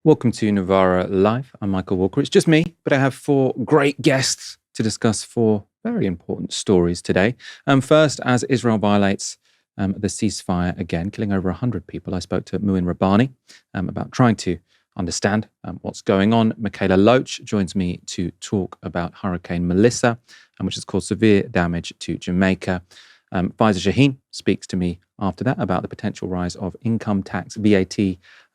Welcome to Novara Live. I'm Michael Walker. It's just me, but I have four great guests to discuss four very important stories today. First, as Israel violates the ceasefire again, killing over 100 people, I spoke to Mouin Rabbani about trying to understand what's going on. Mikaela Loach joins me to talk about Hurricane Melissa, which has caused severe damage to Jamaica. Faiza Shaheen speaks to me after that about the potential rise of income tax, VAT,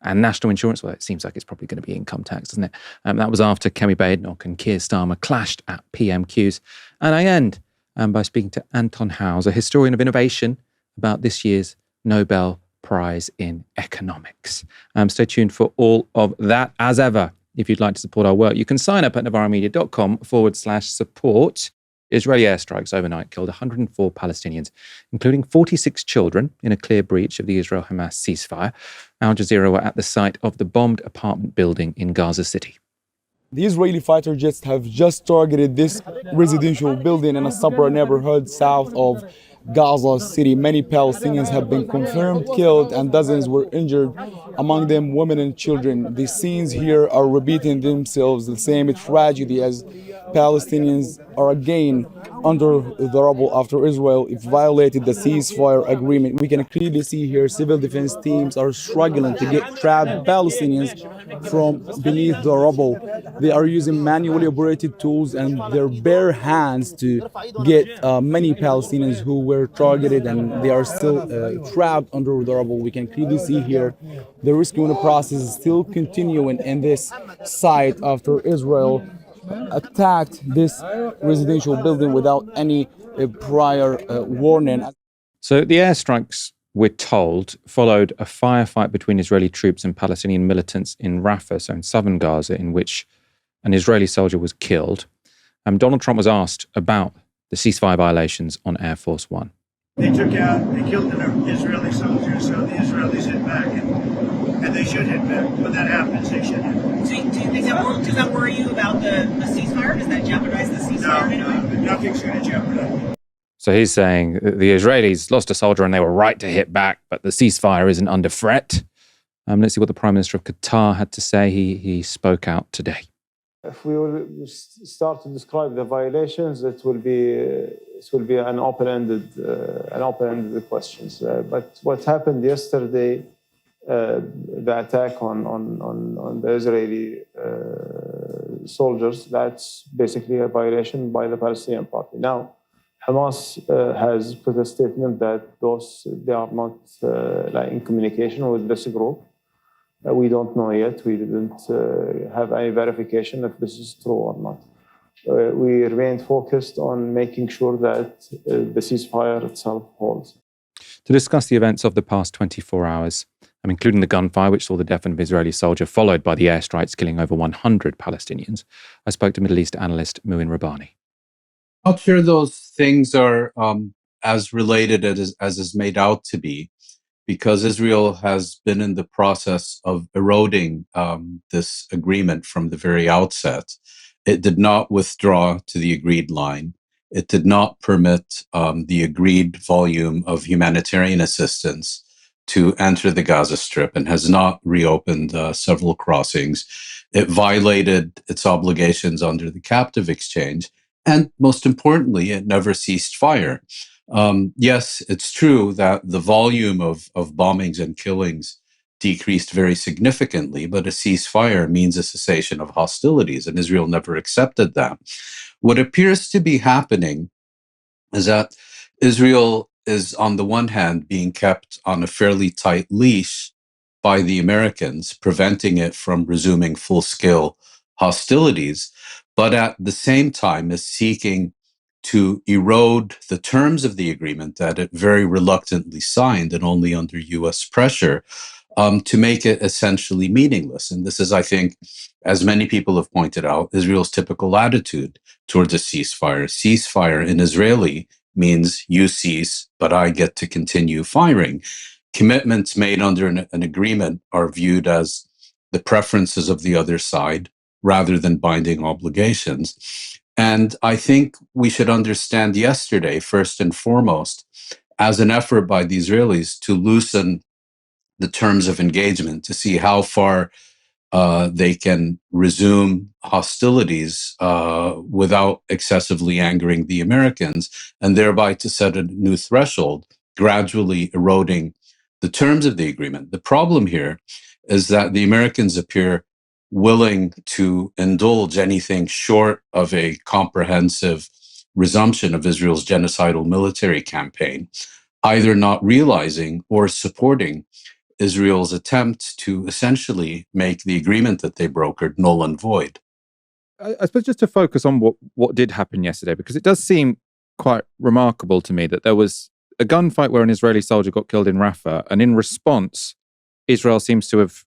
and national insurance. Well, it seems like it's probably going to be income tax, doesn't it? That was after Kemi Badenoch and Keir Starmer clashed at PMQs. And I end by speaking to Anton Howes, a historian of innovation, about this year's Nobel Prize in Economics. Stay tuned for all of that. As ever, if you'd like to support our work, you can sign up at novaramedia.com/support. Israeli airstrikes overnight killed 104 Palestinians, including 46 children, in a clear breach of the Israel-Hamas ceasefire. Al Jazeera were at the site of the bombed apartment building in Gaza City. The Israeli fighter jets have just targeted this residential building in a suburb neighborhood south of Gaza City. Many Palestinians have been confirmed killed and dozens were injured, among them women and children. The scenes here are repeating themselves, the same tragedy as Palestinians are again under the rubble after Israel violated the ceasefire agreement. We can clearly see here civil defense teams are struggling to get trapped Palestinians from beneath the rubble. They are using manually operated tools and their bare hands to get many Palestinians who were targeted, and they are still trapped under the rubble. We can clearly see here the rescue process is still continuing in this site after Israel attacked this residential building without any prior warning. So the airstrikes, we're told, followed a firefight between Israeli troops and Palestinian militants in Rafah, so in southern Gaza, in which an Israeli soldier was killed. Donald Trump was asked about the ceasefire violations on Air Force One. They killed an Israeli soldier, so the Israelis hit back, and they should hit back. When that happens, they should hit back. Do you think does that worry you about the ceasefire? Does that jeopardize the ceasefire in any way? No, nothing's going to jeopardize it. So he's saying the Israelis lost a soldier and they were right to hit back, but the ceasefire isn't under threat. Let's see what the Prime Minister of Qatar had to say. He spoke out today. If we will start to describe the violations, it will be an open-ended questions. But what happened yesterday, the attack on the Israeli soldiers, that's basically a violation by the Palestinian Party. Now, Hamas has put a statement that they are not in communication with this group. We don't know yet. We didn't have any verification if this is true or not. We remain focused on making sure that the ceasefire itself holds. To discuss the events of the past 24 hours, including the gunfire, which saw the death of an Israeli soldier, followed by the airstrikes killing over 100 Palestinians, I spoke to Middle East analyst Mouin Rabbani. Not sure those things are as related as is made out to be, because Israel has been in the process of eroding this agreement from the very outset. It did not withdraw to the agreed line. It did not permit the agreed volume of humanitarian assistance to enter the Gaza Strip and has not reopened several crossings. It violated its obligations under the captive exchange. And most importantly, it never ceased fire. Yes, it's true that the volume of bombings and killings decreased very significantly, but a ceasefire means a cessation of hostilities, and Israel never accepted that. What appears to be happening is that Israel is, on the one hand, being kept on a fairly tight leash by the Americans, preventing it from resuming full-scale hostilities, but at the same time is seeking to erode the terms of the agreement that it very reluctantly signed and only under U.S. pressure to make it essentially meaningless. And this is, I think, as many people have pointed out, Israel's typical attitude towards a ceasefire. Ceasefire in Israeli means you cease, but I get to continue firing. Commitments made under an agreement are viewed as the preferences of the other side rather than binding obligations. And I think we should understand yesterday, first and foremost, as an effort by the Israelis to loosen the terms of engagement, to see how far they can resume hostilities without excessively angering the Americans, and thereby to set a new threshold, gradually eroding the terms of the agreement. The problem here is that the Americans appear willing to indulge anything short of a comprehensive resumption of Israel's genocidal military campaign, either not realizing or supporting Israel's attempt to essentially make the agreement that they brokered null and void. I suppose just to focus on what did happen yesterday, because it does seem quite remarkable to me that there was a gunfight where an Israeli soldier got killed in Rafah, and in response, Israel seems to have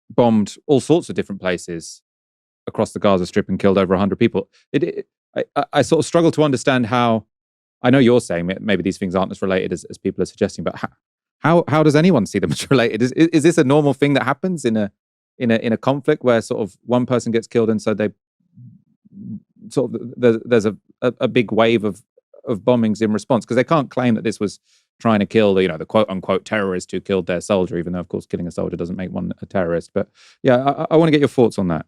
bombed all sorts of different places across the Gaza Strip and killed over 100 people. I sort of struggle to understand how. I know you're saying maybe these things aren't as related as people are suggesting, but how does anyone see them as related? Is this a normal thing that happens in a conflict where sort of one person gets killed and so they sort of there's a big wave of bombings in response? Because they can't claim that this was trying to kill the quote unquote terrorist who killed their soldier, even though of course killing a soldier doesn't make one a terrorist. But yeah, I want to get your thoughts on that.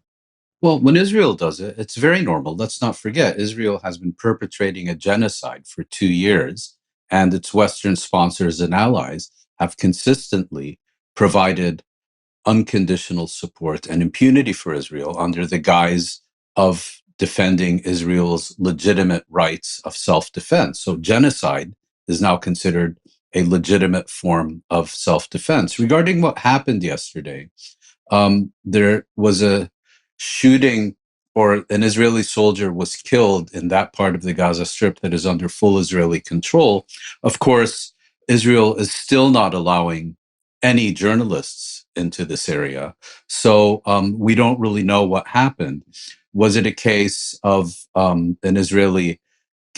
Well, when Israel does it, it's very normal. Let's not forget, Israel has been perpetrating a genocide for 2 years, and its Western sponsors and allies have consistently provided unconditional support and impunity for Israel under the guise of defending Israel's legitimate rights of self-defense. So genocide is now considered a legitimate form of self-defense. Regarding what happened yesterday, there was a shooting, or an Israeli soldier was killed in that part of the Gaza Strip that is under full Israeli control. Of course, Israel is still not allowing any journalists into this area. So we don't really know what happened. Was it a case of an Israeli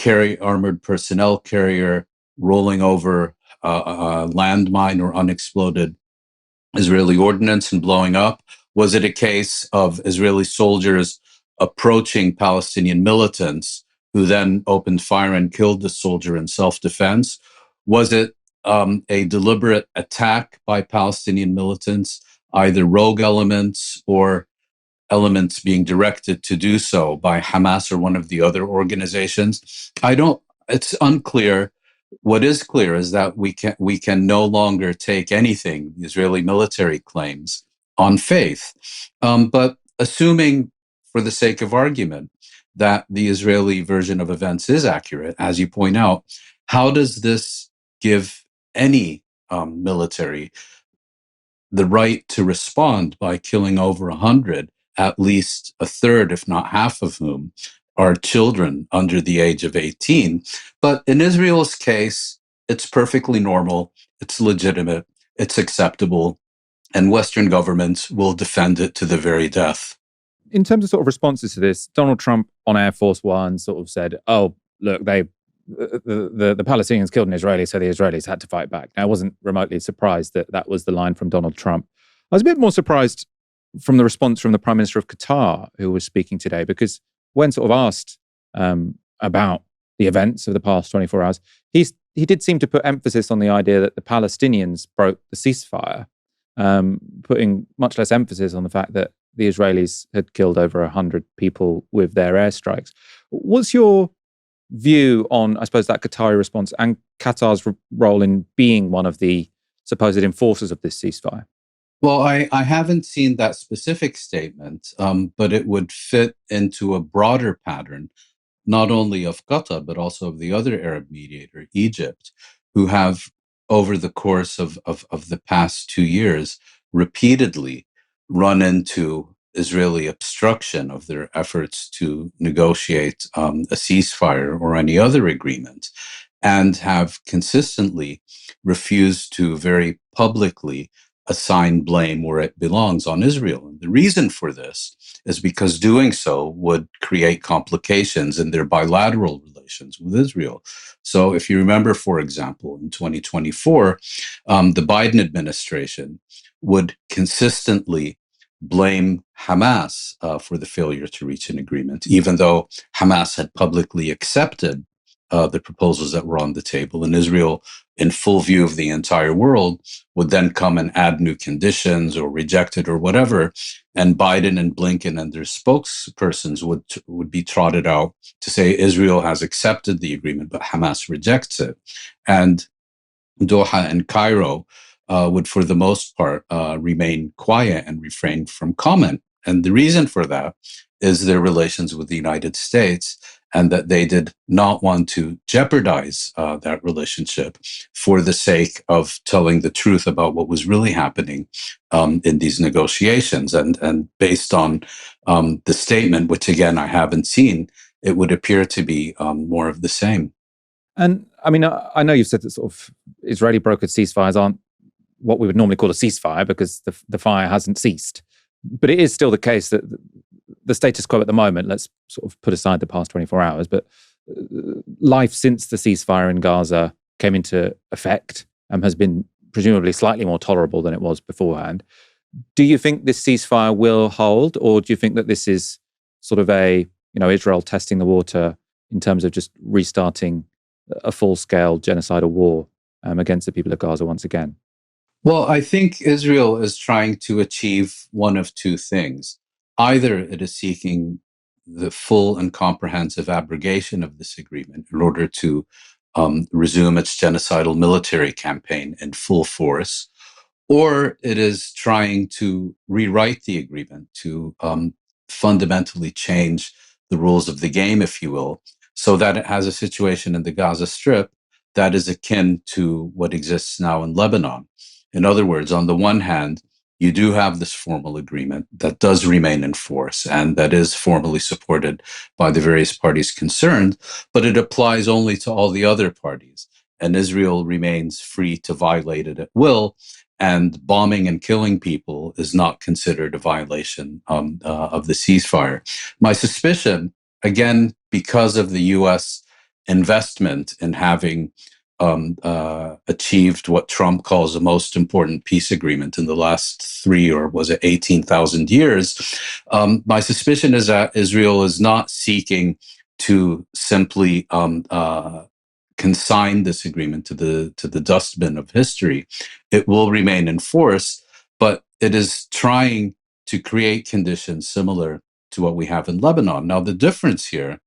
armored personnel carrier rolling over a landmine or unexploded Israeli ordnance and blowing up? Was it a case of Israeli soldiers approaching Palestinian militants who then opened fire and killed the soldier in self-defense? Was it a deliberate attack by Palestinian militants, either rogue elements or elements being directed to do so by Hamas or one of the other organizations? It's unclear. What is clear is that we can no longer take anything the Israeli military claims on faith. But assuming, for the sake of argument, that the Israeli version of events is accurate, as you point out, how does this give any military the right to respond by killing over 100, at least a third, if not half of whom are children under the age of 18? But in Israel's case, it's perfectly normal, it's legitimate, it's acceptable, and Western governments will defend it to the very death. In terms of sort of responses to this, Donald Trump on Air Force One sort of said, "Oh, look, the Palestinians killed an Israeli, so the Israelis had to fight back." Now, I wasn't remotely surprised that was the line from Donald Trump. I was a bit more surprised from the response from the Prime Minister of Qatar, who was speaking today, because when sort of asked about the events of the past 24 hours, he did seem to put emphasis on the idea that the Palestinians broke the ceasefire, putting much less emphasis on the fact that the Israelis had killed over 100 people with their airstrikes. What's your view on, I suppose, that Qatari response and Qatar's role in being one of the supposed enforcers of this ceasefire? Well, I haven't seen that specific statement, but it would fit into a broader pattern, not only of Qatar, but also of the other Arab mediator, Egypt, who have, over the course of the past 2 years, repeatedly run into Israeli obstruction of their efforts to negotiate a ceasefire or any other agreement, and have consistently refused to very publicly assign blame where it belongs, on Israel. And the reason for this is because doing so would create complications in their bilateral relations with Israel. So if you remember, for example, in 2024, the Biden administration would consistently blame Hamas for the failure to reach an agreement, even though Hamas had publicly accepted the proposals that were on the table. And Israel, in full view of the entire world, would then come and add new conditions or reject it or whatever. And Biden and Blinken and their spokespersons would be trotted out to say Israel has accepted the agreement, but Hamas rejects it. And Doha and Cairo would, for the most part, remain quiet and refrain from comment. And the reason for that is their relations with the United States, and that they did not want to jeopardize that relationship for the sake of telling the truth about what was really happening in these negotiations. And based on the statement, which again I haven't seen, it would appear to be more of the same. And I mean, I know you've said that sort of Israeli brokered ceasefires aren't what we would normally call a ceasefire because the fire hasn't ceased. But it is still the case that the status quo at the moment, let's sort of put aside the past 24 hours, but life since the ceasefire in Gaza came into effect has been presumably slightly more tolerable than it was beforehand. Do you think this ceasefire will hold, or do you think that this is sort of Israel testing the water in terms of just restarting a full-scale genocidal war against the people of Gaza once again? Well, I think Israel is trying to achieve one of two things. Either it is seeking the full and comprehensive abrogation of this agreement in order to resume its genocidal military campaign in full force, or it is trying to rewrite the agreement to fundamentally change the rules of the game, if you will, so that it has a situation in the Gaza Strip that is akin to what exists now in Lebanon. In other words, on the one hand, you do have this formal agreement that does remain in force and that is formally supported by the various parties concerned, but it applies only to all the other parties. And Israel remains free to violate it at will. And bombing and killing people is not considered a violation of the ceasefire. My suspicion, again, because of the U.S. investment in having achieved what Trump calls the most important peace agreement in the last 18,000 years, my suspicion is that Israel is not seeking to simply consign this agreement to the dustbin of history. It will remain in force, but it is trying to create conditions similar to what we have in Lebanon. Now, the difference here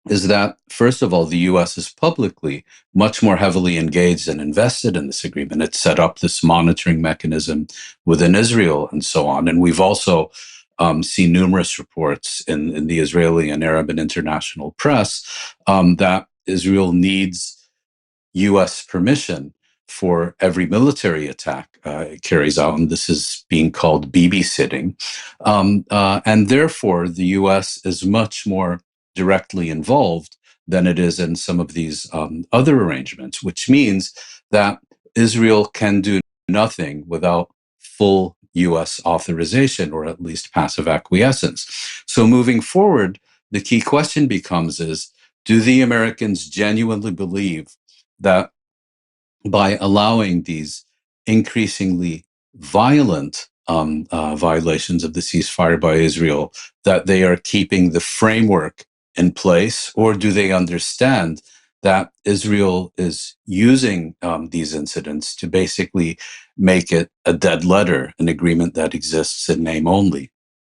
is that, first of all, the U.S. is publicly much more heavily engaged and invested in this agreement. It set up this monitoring mechanism within Israel and so on. And we've also seen numerous reports in the Israeli and Arab and international press that Israel needs U.S. permission for every military attack it carries out, and this is being called babysitting. And therefore, the U.S. is much more directly involved than it is in some of these other arrangements, which means that Israel can do nothing without full U.S. authorization, or at least passive acquiescence. So moving forward, the key question becomes do the Americans genuinely believe that by allowing these increasingly violent violations of the ceasefire by Israel, that they are keeping the framework in place, or do they understand that Israel is using these incidents to basically make it a dead letter, an agreement that exists in name only?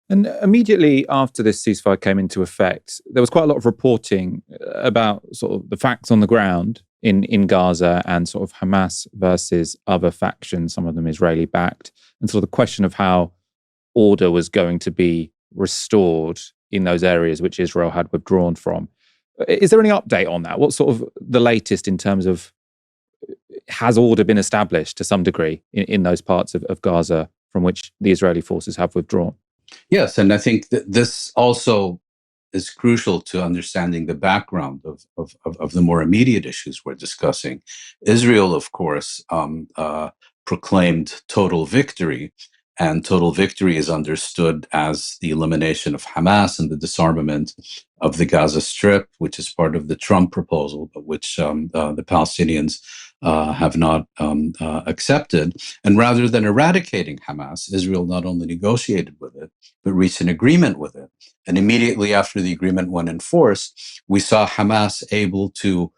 And immediately after this ceasefire came into effect, there was quite a lot of reporting about sort of the facts on the ground in Gaza and sort of Hamas versus other factions, some of them Israeli-backed, and sort of the question of how order was going to be restored in those areas which Israel had withdrawn from. Is there any update on that? What's sort of the latest in terms of, has order been established to some degree in those parts of Gaza from which the Israeli forces have withdrawn? Yes, and I think that this also is crucial to understanding the background of the more immediate issues we're discussing. Israel, of course, proclaimed total victory, and total victory is understood as the elimination of Hamas and the disarmament of the Gaza Strip, which is part of the Trump proposal, but which the Palestinians have not accepted. And rather than eradicating Hamas, Israel not only negotiated with it, but reached an agreement with it. And immediately after the agreement went in force, we saw Hamas able to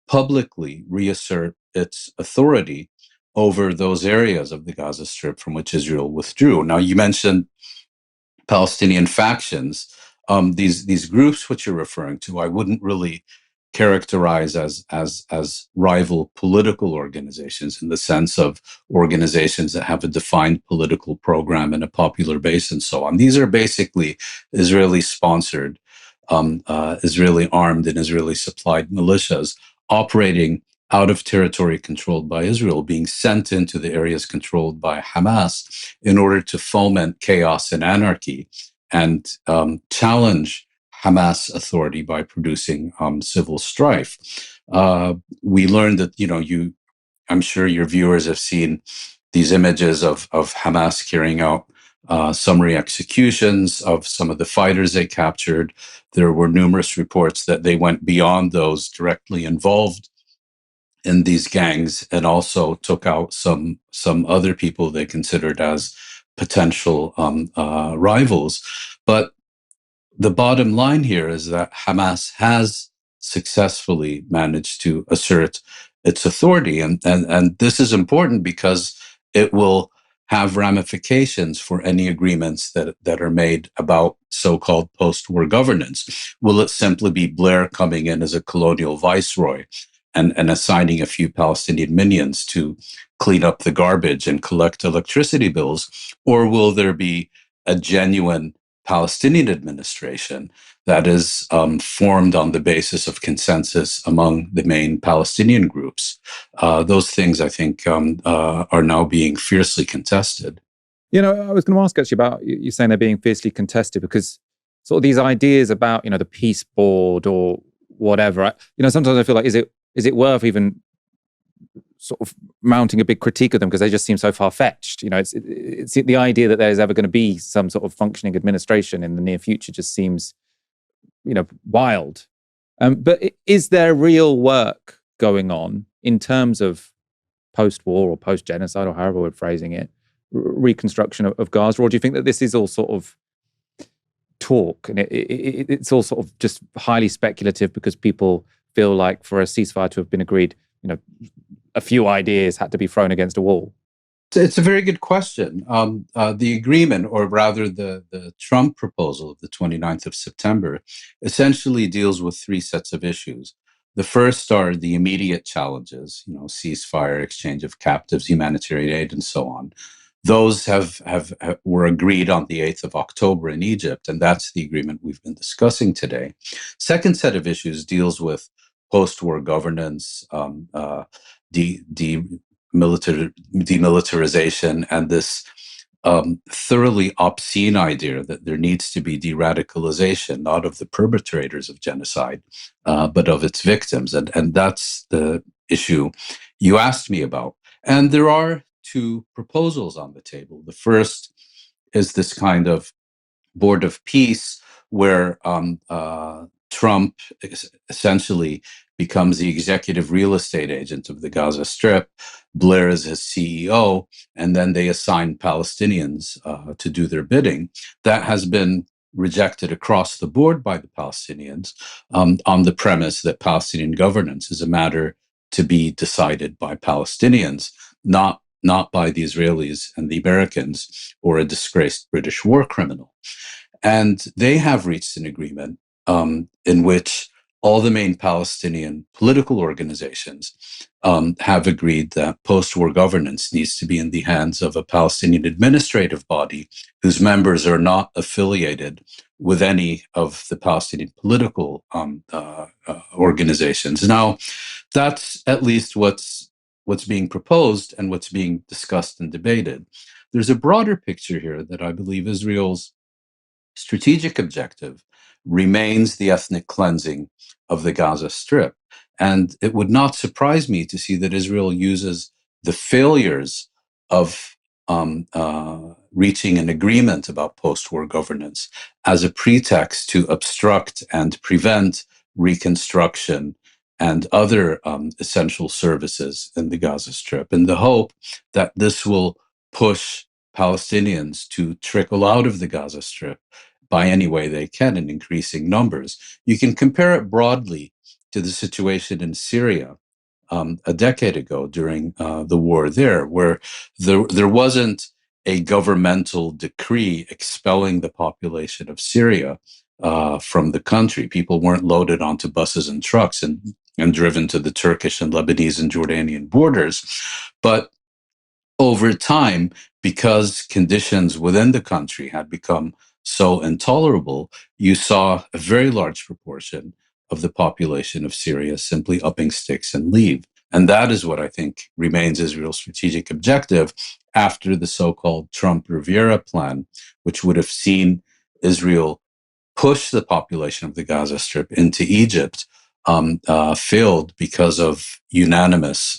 publicly reassert its authority over those areas of the Gaza Strip from which Israel withdrew. Now, you mentioned Palestinian factions. These groups which you're referring to, I wouldn't really characterize as rival political organizations in the sense of organizations that have a defined political program and a popular base and so on. These are basically Israeli sponsored, Israeli armed and Israeli supplied militias operating out of territory controlled by Israel, being sent into the areas controlled by Hamas in order to foment chaos and anarchy and challenge Hamas authority by producing civil strife. We learned that, I'm sure your viewers have seen these images of Hamas carrying out summary executions of some of the fighters they captured. There were numerous reports that they went beyond those directly involved in these gangs and also took out some other people they considered as potential rivals. But the bottom line here is that Hamas has successfully managed to assert its authority. And this is important because it will have ramifications for any agreements that are made about so-called post-war governance. Will it simply be Blair coming in as a colonial viceroy and assigning a few Palestinian minions to clean up the garbage and collect electricity bills? Or will there be a genuine Palestinian administration that is formed on the basis of consensus among the main Palestinian groups? Those things, I think, are now being fiercely contested. I was going to ask actually about you saying they're being fiercely contested because sort of these ideas about, the peace board or whatever, sometimes I feel like, is it worth even sort of mounting a big critique of them because they just seem so far-fetched? It's the idea that there's ever going to be some sort of functioning administration in the near future just seems, wild. But is there real work going on in terms of post-war or post-genocide or however we're phrasing it, reconstruction of Gaza? Or do you think that this is all sort of talk and it's all sort of just highly speculative because people feel like for a ceasefire to have been agreed, a few ideas had to be thrown against a wall? It's a very good question. The agreement, or rather the Trump proposal of the 29th of September, essentially deals with three sets of issues. The first are the immediate challenges, ceasefire, exchange of captives, humanitarian aid, and so on. Those were agreed on the 8th of October in Egypt, and that's the agreement we've been discussing today. Second set of issues deals with post-war governance, demilitarization, and this thoroughly obscene idea that there needs to be de-radicalization, not of the perpetrators of genocide, but of its victims. And that's the issue you asked me about. And there are two proposals on the table. The first is this kind of board of peace where Trump essentially becomes the executive real estate agent of the Gaza Strip. Blair is his CEO, and then they assign Palestinians to do their bidding. That has been rejected across the board by the Palestinians on the premise that Palestinian governance is a matter to be decided by Palestinians, not by the Israelis and the Americans or a disgraced British war criminal. And they have reached an agreement in which all the main Palestinian political organizations have agreed that post-war governance needs to be in the hands of a Palestinian administrative body whose members are not affiliated with any of the Palestinian political organizations. Now, that's at least what's being proposed and what's being discussed and debated. There's a broader picture here that I believe Israel's strategic objective remains the ethnic cleansing of the Gaza Strip. And it would not surprise me to see that Israel uses the failures of reaching an agreement about post-war governance as a pretext to obstruct and prevent reconstruction and other essential services in the Gaza Strip, in the hope that this will push Palestinians to trickle out of the Gaza Strip by any way they can in increasing numbers. You can compare it broadly to the situation in Syria a decade ago during the war there, where there wasn't a governmental decree expelling the population of Syria from the country. People weren't loaded onto buses and trucks and driven to the Turkish and Lebanese and Jordanian borders. But over time, because conditions within the country had become so intolerable, you saw a very large proportion of the population of Syria simply upping sticks and leave. And that is what I think remains Israel's strategic objective after the so-called Trump-Riviera plan, which would have seen Israel push the population of the Gaza Strip into Egypt, failed because of unanimous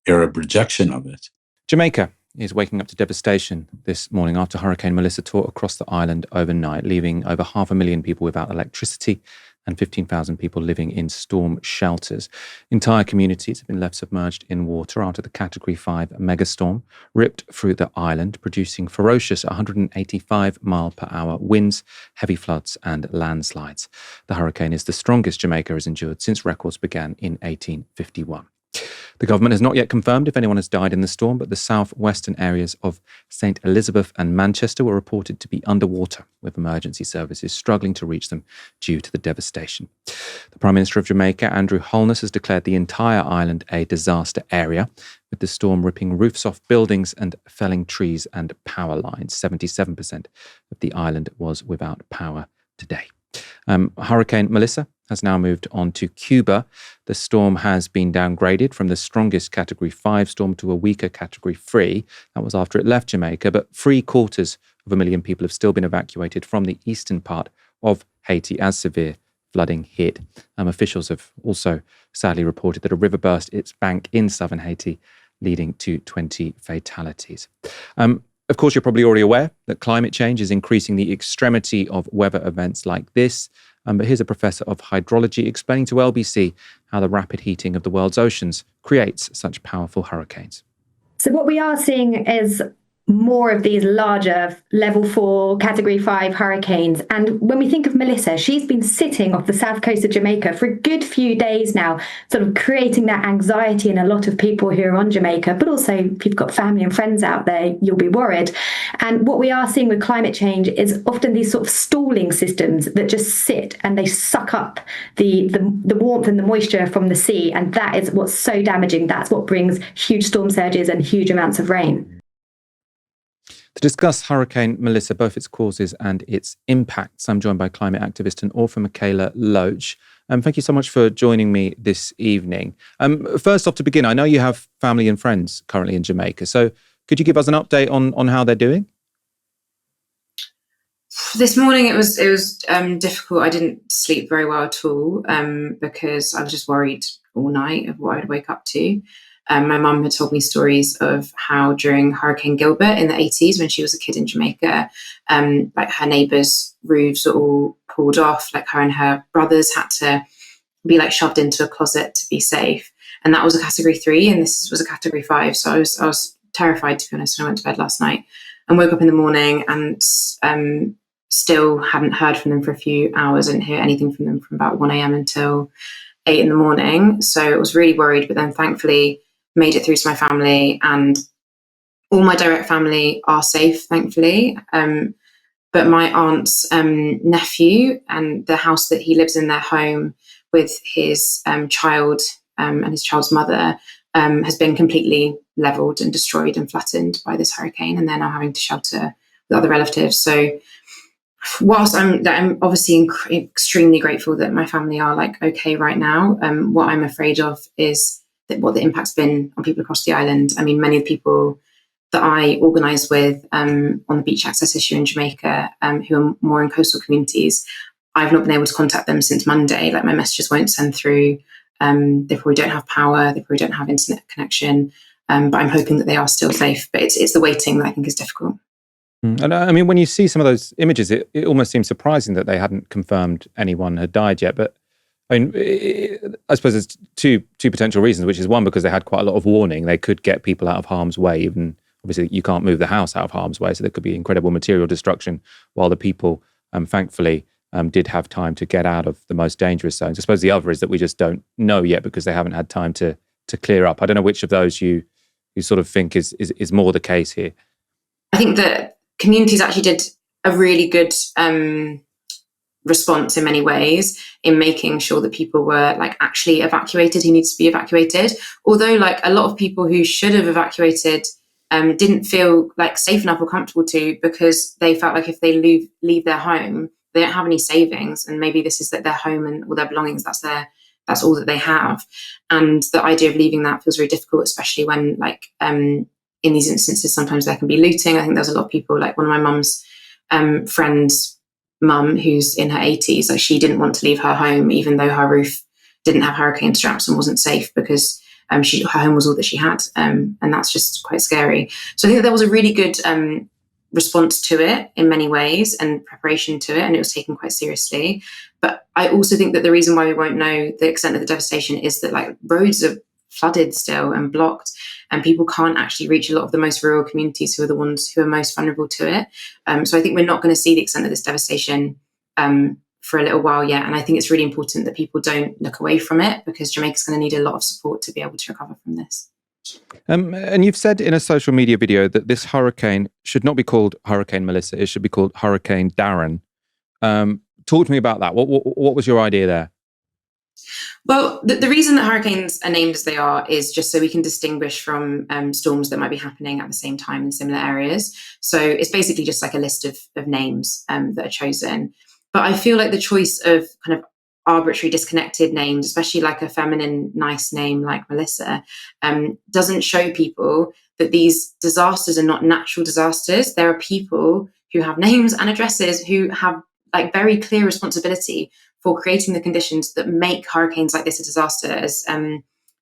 Arab rejection of it. Jamaica is waking up to devastation this morning after Hurricane Melissa tore across the island overnight, leaving over 500,000 people without electricity and 15,000 people living in storm shelters. Entire communities have been left submerged in water after the Category 5 megastorm ripped through the island, producing ferocious 185-mile-per-hour winds, heavy floods and landslides. The hurricane is the strongest Jamaica has endured since records began in 1851. The government has not yet confirmed if anyone has died in the storm, but the southwestern areas of St. Elizabeth and Manchester were reported to be underwater, with emergency services struggling to reach them due to the devastation. The Prime Minister of Jamaica, Andrew Holness, has declared the entire island a disaster area, with the storm ripping roofs off buildings and felling trees and power lines. 77% of the island was without power today. Hurricane Melissa has now moved on to Cuba. The storm has been downgraded from the strongest Category 5 storm to a weaker Category 3. That was after it left Jamaica, but 750,000 people have still been evacuated from the eastern part of Haiti as severe flooding hit. Officials have also sadly reported that a river burst its bank in southern Haiti, leading to 20 fatalities. Of course, you're probably already aware that climate change is increasing the extremity of weather events like this. But here's a professor of hydrology explaining to LBC how the rapid heating of the world's oceans creates such powerful hurricanes. So what we are seeing is more of these larger level 4, category 5 hurricanes. And when we think of Melissa, she's been sitting off the south coast of Jamaica for a good few days now, sort of creating that anxiety in a lot of people who are on Jamaica, but also if you've got family and friends out there, you'll be worried. And what we are seeing with climate change is often these sort of stalling systems that just sit and they suck up the warmth and the moisture from the sea. And that is what's so damaging. That's what brings huge storm surges and huge amounts of rain. To discuss Hurricane Melissa, both its causes and its impacts, I'm joined by climate activist and author Mikaela Loach. Thank you so much for joining me this evening. First off, to begin, I know you have family and friends currently in Jamaica. So could you give us an update on how they're doing? This morning it was difficult. I didn't sleep very well at all because I was just worried all night of what I'd wake up to. My mum had told me stories of how during Hurricane Gilbert in the 80s, when she was a kid in Jamaica, like her neighbours' roofs were all pulled off, like her and her brothers had to be like shoved into a closet to be safe. And that was a category 3 and this was a category 5. So I was terrified, to be honest, when I went to bed last night and woke up in the morning and still hadn't heard from them for a few hours. I didn't hear anything from them from about 1 a.m. until 8 in the morning. So I was really worried, but then thankfully made it through to my family, and all my direct family are safe, thankfully. But my aunt's nephew and the house that he lives in, their home with his child and his child's mother has been completely leveled and destroyed and flattened by this hurricane, and they're now having to shelter with other relatives. So whilst I'm obviously extremely grateful that my family are like okay right now, what I'm afraid of is what the impact's been on people across the island. I mean, many of the people that I organise with on the beach access issue in Jamaica, who are more in coastal communities, I've not been able to contact them since Monday. Like my messages won't send through. They probably don't have power. They probably don't have internet connection. But I'm hoping that they are still safe. But it's the waiting that I think is difficult. And I mean, when you see some of those images, it almost seems surprising that they hadn't confirmed anyone had died yet. But I mean, I suppose there's two potential reasons, which is one, because they had quite a lot of warning. They could get people out of harm's way. Even obviously, you can't move the house out of harm's way, so there could be incredible material destruction while the people thankfully, did have time to get out of the most dangerous zones. I suppose the other is that we just don't know yet because they haven't had time to clear up. I don't know which of those you sort of think is more the case here. I think that communities actually did a really good response in many ways in making sure that people were like actually evacuated who needs to be evacuated. Although like a lot of people who should have evacuated didn't feel like safe enough or comfortable to, because they felt like if they leave their home, they don't have any savings, and maybe this is that their home and all their belongings, that's all that they have. And the idea of leaving that feels very difficult, especially when like in these instances sometimes there can be looting. I think there's a lot of people, like one of my mum's friends' mum who's in her 80s, like she didn't want to leave her home even though her roof didn't have hurricane straps and wasn't safe, because her home was all that she had, and that's just quite scary. So I think there was a really good response to it in many ways and preparation to it, and it was taken quite seriously. But I also think that the reason why we won't know the extent of the devastation is that like roads are flooded still and blocked, and people can't actually reach a lot of the most rural communities who are the ones who are most vulnerable to it. So I think we're not going to see the extent of this devastation for a little while yet. And I think it's really important that people don't look away from it, because Jamaica's going to need a lot of support to be able to recover from this. And you've said in a social media video that this hurricane should not be called Hurricane Melissa, it should be called Hurricane Darren. Talk to me about that. What was your idea there? Well, the reason that hurricanes are named as they are is just so we can distinguish from storms that might be happening at the same time in similar areas. So it's basically just like a list of names that are chosen. But I feel like the choice of kind of arbitrary disconnected names, especially like a feminine nice name like Melissa, doesn't show people that these disasters are not natural disasters. There are people who have names and addresses who have like very clear responsibility for creating the conditions that make hurricanes like this a disaster. As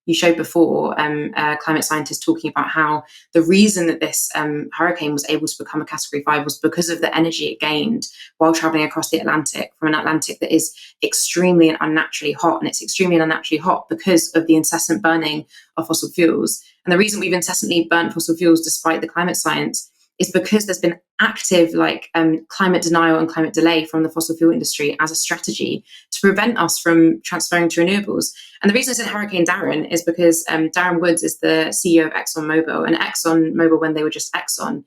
you showed before, a climate scientist talking about how the reason that this hurricane was able to become a Category 5 was because of the energy it gained while traveling across the Atlantic, from an Atlantic that is extremely and unnaturally hot. And it's extremely and unnaturally hot because of the incessant burning of fossil fuels. And the reason we've incessantly burnt fossil fuels despite the climate science is because there's been active climate denial and climate delay from the fossil fuel industry as a strategy to prevent us from transferring to renewables. And the reason I said Hurricane Darren is because Darren Woods is the CEO of ExxonMobil, and ExxonMobil, when they were just Exxon,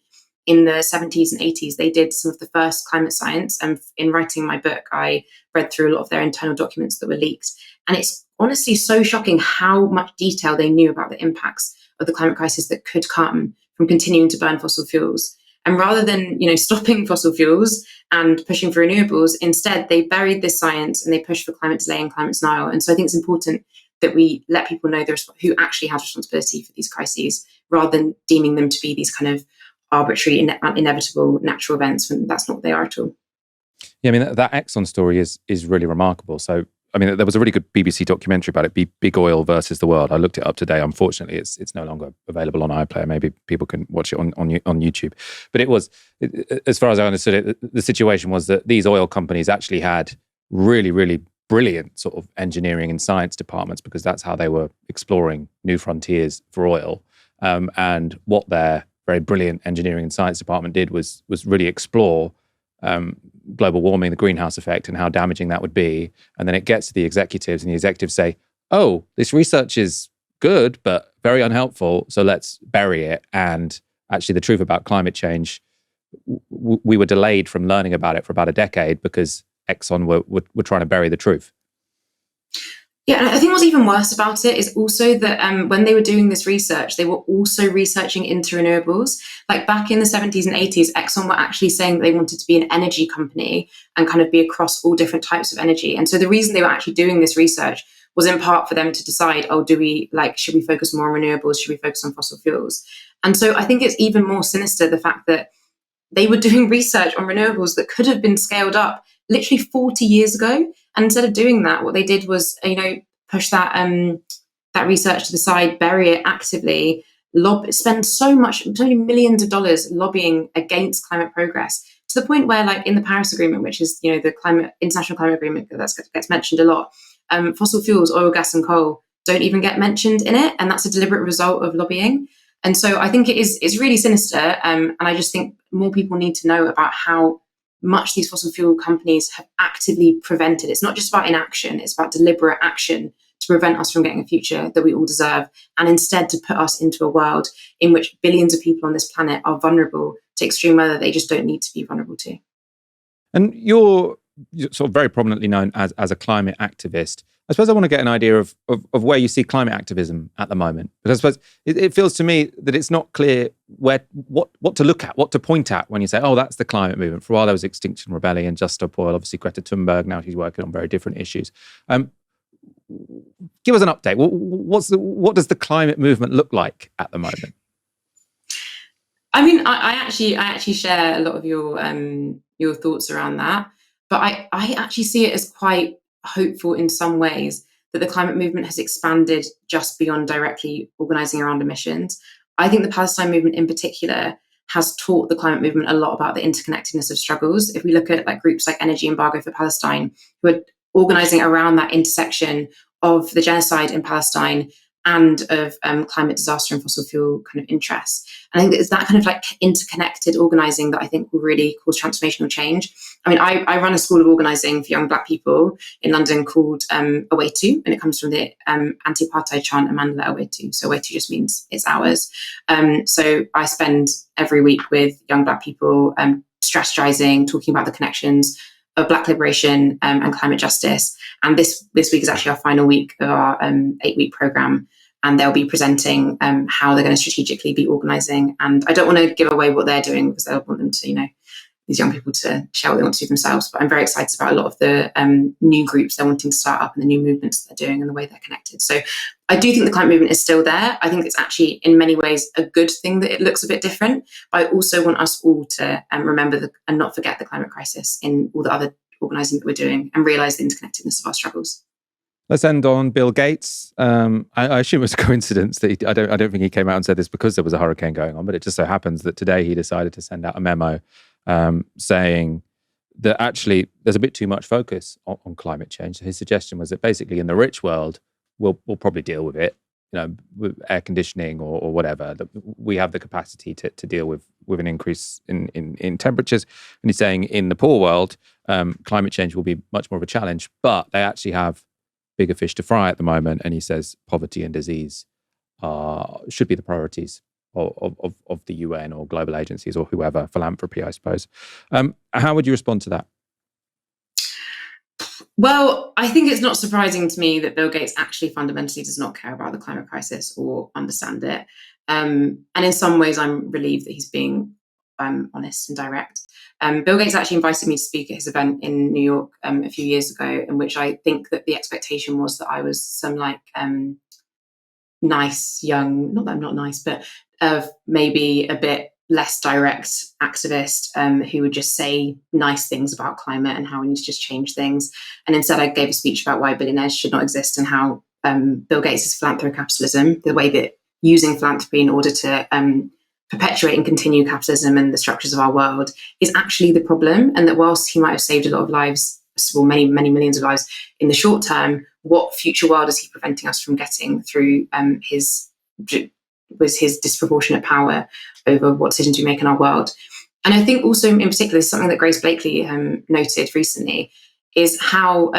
in the 70s and 80s, they did some of the first climate science. And in writing my book, I read through a lot of their internal documents that were leaked. And it's honestly so shocking how much detail they knew about the impacts of the climate crisis that could come from continuing to burn fossil fuels. And rather than, stopping fossil fuels and pushing for renewables, instead they buried this science and they pushed for climate delay and climate denial. And so I think it's important that we let people know who actually has responsibility for these crises, rather than deeming them to be these kind of arbitrary, inevitable natural events, when that's not what they are at all. Yeah, I mean, that Exxon story is really remarkable. So, I mean, there was a really good BBC documentary about it, Big Oil versus the World. I looked it up today. Unfortunately, it's no longer available on iPlayer. Maybe people can watch it on YouTube. But it was, as far as I understood it, the situation was that these oil companies actually had really, really brilliant sort of engineering and science departments, because that's how they were exploring new frontiers for oil. And what their very brilliant engineering and science department did was really explore global warming, the greenhouse effect, and how damaging that would be. And then it gets to the executives, and the executives say, oh, this research is good, but very unhelpful, so let's bury it. And actually, the truth about climate change, we were delayed from learning about it for about a decade because Exxon were trying to bury the truth. Yeah, and I think what's even worse about it is also that when they were doing this research, they were also researching into renewables. Like back in the 70s and 80s, Exxon were actually saying that they wanted to be an energy company and kind of be across all different types of energy. And so the reason they were actually doing this research was in part for them to decide, should we focus more on renewables? Should we focus on fossil fuels? And so I think it's even more sinister, the fact that they were doing research on renewables that could have been scaled up literally 40 years ago. And instead of doing that, what they did was, push that research to the side, bury it actively, spend so many millions of dollars lobbying against climate progress, to the point where, like in the Paris Agreement, which is the international climate agreement that gets mentioned a lot, fossil fuels, oil, gas, and coal don't even get mentioned in it, and that's a deliberate result of lobbying. And so I think it's really sinister, and I just think more people need to know about how much these fossil fuel companies have actively prevented. It's not just about inaction, it's about deliberate action to prevent us from getting a future that we all deserve, and instead to put us into a world in which billions of people on this planet are vulnerable to extreme weather they just don't need to be vulnerable to. And you're sort of very prominently known as a climate activist. I suppose I want to get an idea of where you see climate activism at the moment. But I suppose it feels to me that it's not clear what to look at, what to point at when you say, oh, that's the climate movement. For a while there was Extinction Rebellion, Just Stop Oil, obviously Greta Thunberg, now she's working on very different issues. Give us an update. What does the climate movement look like at the moment? I mean, I actually share a lot of your thoughts around that, but I actually see it as quite hopeful in some ways that the climate movement has expanded just beyond directly organising around emissions. I think the Palestine movement in particular has taught the climate movement a lot about the interconnectedness of struggles. If we look at like groups like Energy Embargo for Palestine, who are organising around that intersection of the genocide in Palestine and of climate disaster and fossil fuel kind of interests. And I think it's that kind of like interconnected organising that I think will really cause transformational change. I mean, I run a school of organising for young Black people in London called Awetu, and it comes from the anti-apartheid chant Amandla Awetu. So Awetu just means it's ours. So I spend every week with young Black people strategizing, talking about the connections of Black liberation and climate justice. And this week is actually our final week of our 8-week programme. And they'll be presenting how they're going to strategically be organising. And I don't want to give away what they're doing because I don't want them to, these young people to share what they want to do themselves. But I'm very excited about a lot of the new groups they're wanting to start up and the new movements that they're doing and the way they're connected. So I do think the climate movement is still there. I think it's actually in many ways a good thing that it looks a bit different. But I also want us all to remember and not forget the climate crisis in all the other organising that we're doing and realise the interconnectedness of our struggles. Let's end on Bill Gates. I assume it was a coincidence that I don't think he came out and said this because there was a hurricane going on, but it just so happens that today he decided to send out a memo saying that actually there's a bit too much focus on climate change. So his suggestion was that basically in the rich world, we'll probably deal with it, with air conditioning or whatever. That we have the capacity to deal with an increase in temperatures. And he's saying in the poor world, climate change will be much more of a challenge, but they actually have bigger fish to fry at the moment. And he says poverty and disease should be the priorities of the UN or global agencies or whoever, philanthropy, I suppose. How would you respond to that? Well, I think it's not surprising to me that Bill Gates actually fundamentally does not care about the climate crisis or understand it. And in some ways, I'm relieved that he's being honest and direct. Bill Gates actually invited me to speak at his event in New York a few years ago, in which I think that the expectation was that I was some nice, young, not that I'm not nice, but maybe a bit less direct activist who would just say nice things about climate and how we need to just change things. And instead I gave a speech about why billionaires should not exist and how Bill Gates' philanthro-capitalism, the way that using philanthropy in order to perpetuate and continue capitalism and the structures of our world is actually the problem. And that whilst he might have saved a lot of lives, well, many, many millions of lives in the short term, what future world is he preventing us from getting through his disproportionate power over what decisions we make in our world? And I think also in particular, something that Grace Blakely noted recently is how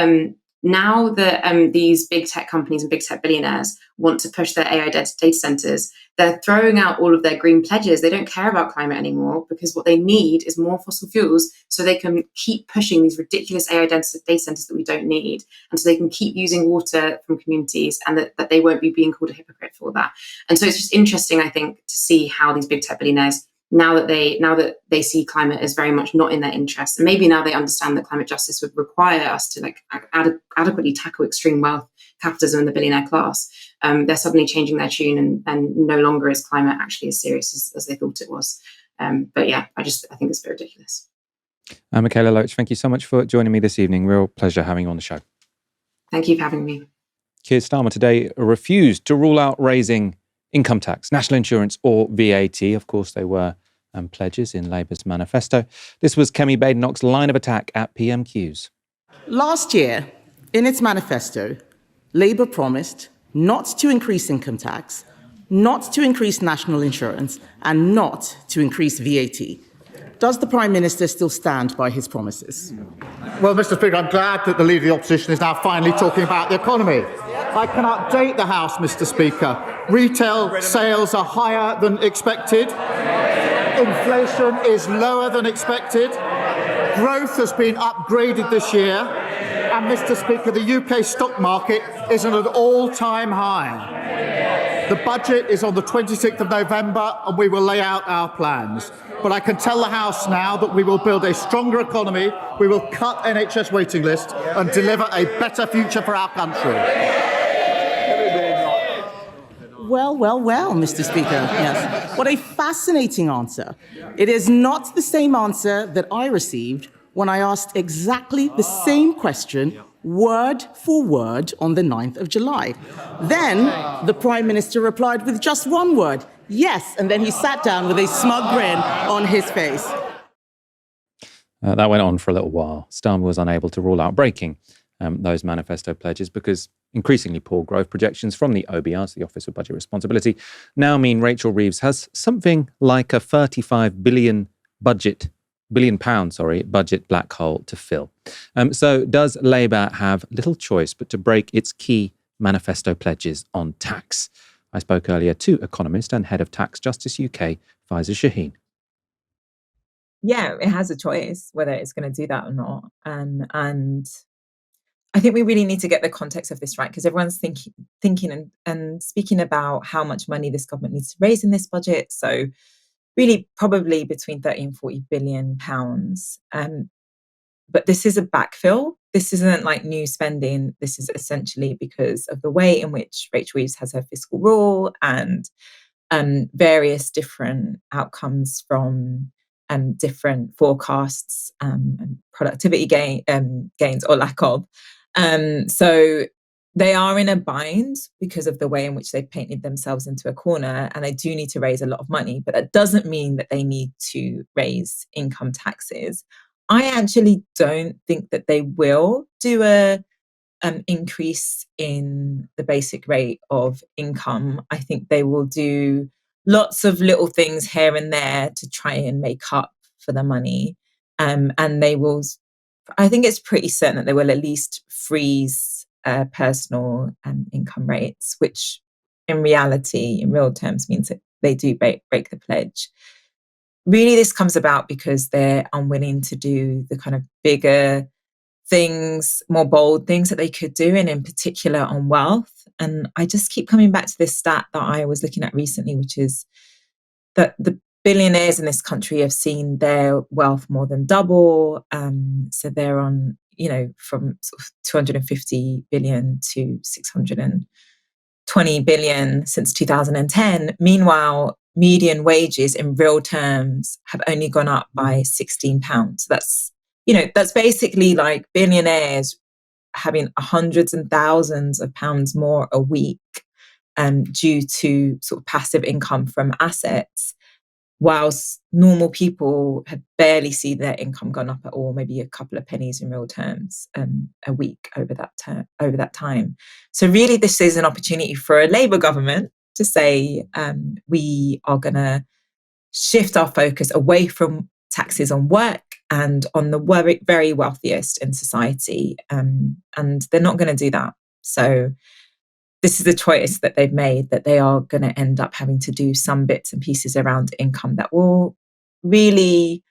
now that these big tech companies and big tech billionaires want to push their AI data centers, they're throwing out all of their green pledges. They don't care about climate anymore because what they need is more fossil fuels so they can keep pushing these ridiculous AI data centers that we don't need. And so they can keep using water from communities and that they won't be being called a hypocrite for that. And so it's just interesting, I think, to see how these big tech billionaires, now that they see climate as very much not in their interest, and maybe now they understand that climate justice would require us to adequately tackle extreme wealth, capitalism, and the billionaire class, they're suddenly changing their tune and no longer is climate actually as serious as they thought it was. But yeah, I think it's very ridiculous. Mikaela Loach, thank you so much for joining me this evening. Real pleasure having you on the show. Thank you for having me. Keir Starmer today refused to rule out raising income tax, national insurance or VAT. Of course, they were pledges in Labour's manifesto. This was Kemi Badenoch's line of attack at PMQs. Last year, in its manifesto, Labour promised not to increase income tax, not to increase national insurance, and not to increase VAT. Does the Prime Minister still stand by his promises? Well, Mr. Speaker, I'm glad that the Leader of the Opposition is now finally talking about the economy. I can update the House, Mr. Speaker. Retail sales are higher than expected. Inflation is lower than expected. Growth has been upgraded this year. And, Mr. Speaker, the UK stock market is at an all-time high. The budget is on the 26th of November, and we will lay out our plans. But I can tell the House now that we will build a stronger economy, we will cut NHS waiting lists and deliver a better future for our country. Well, Mr. Speaker, yes. What a fascinating answer. It is not the same answer that I received when I asked exactly the same question, word for word, on the 9th of July. Then the Prime Minister replied with just one word, yes, and then he sat down with a smug grin on his face. That went on for a little while. Starmer was unable to rule out breaking those manifesto pledges because increasingly poor growth projections from the OBR, the Office of Budget Responsibility, now mean Rachel Reeves has something like a £35 billion budget black hole to fill. So does Labour have little choice but to break its key manifesto pledges on tax? I spoke earlier to economist and head of Tax Justice UK, Faiza Shaheen. Yeah, it has a choice whether it's going to do that or not. And I think we really need to get the context of this right, because everyone's thinking and speaking about how much money this government needs to raise in this budget. So really probably between 30 and 40 billion pounds. But this is a backfill. This isn't like new spending. This is essentially because of the way in which Rachel Reeves has her fiscal rule and various different outcomes from different forecasts and productivity gains or lack of. So they are in a bind because of the way in which they've painted themselves into a corner, and they do need to raise a lot of money, but that doesn't mean that they need to raise income taxes. I actually don't think that they will do a increase in the basic rate of income. I think they will do lots of little things here and there to try and make up for the money. And they will, I think it's pretty certain that they will at least freeze personal income rates, which in reality, in real terms, means that they do break the pledge. Really, this comes about because they're unwilling to do the kind of bigger things, more bold things that they could do, and in particular on wealth. And I just keep coming back to this stat that I was looking at recently, which is that the billionaires in this country have seen their wealth more than double. So they're on, from sort of 250 billion to 620 billion since 2010. Meanwhile, median wages in real terms have only gone up by £16. That's basically like billionaires having hundreds and thousands of pounds more a week due to sort of passive income from assets, whilst normal people have barely seen their income gone up at all, maybe a couple of pennies in real terms a week over that time. So really, this is an opportunity for a Labour government to say we are going to shift our focus away from taxes on work and on the very wealthiest in society. And they're not going to do that. So this is the choice that they've made, that they are going to end up having to do some bits and pieces around income that will really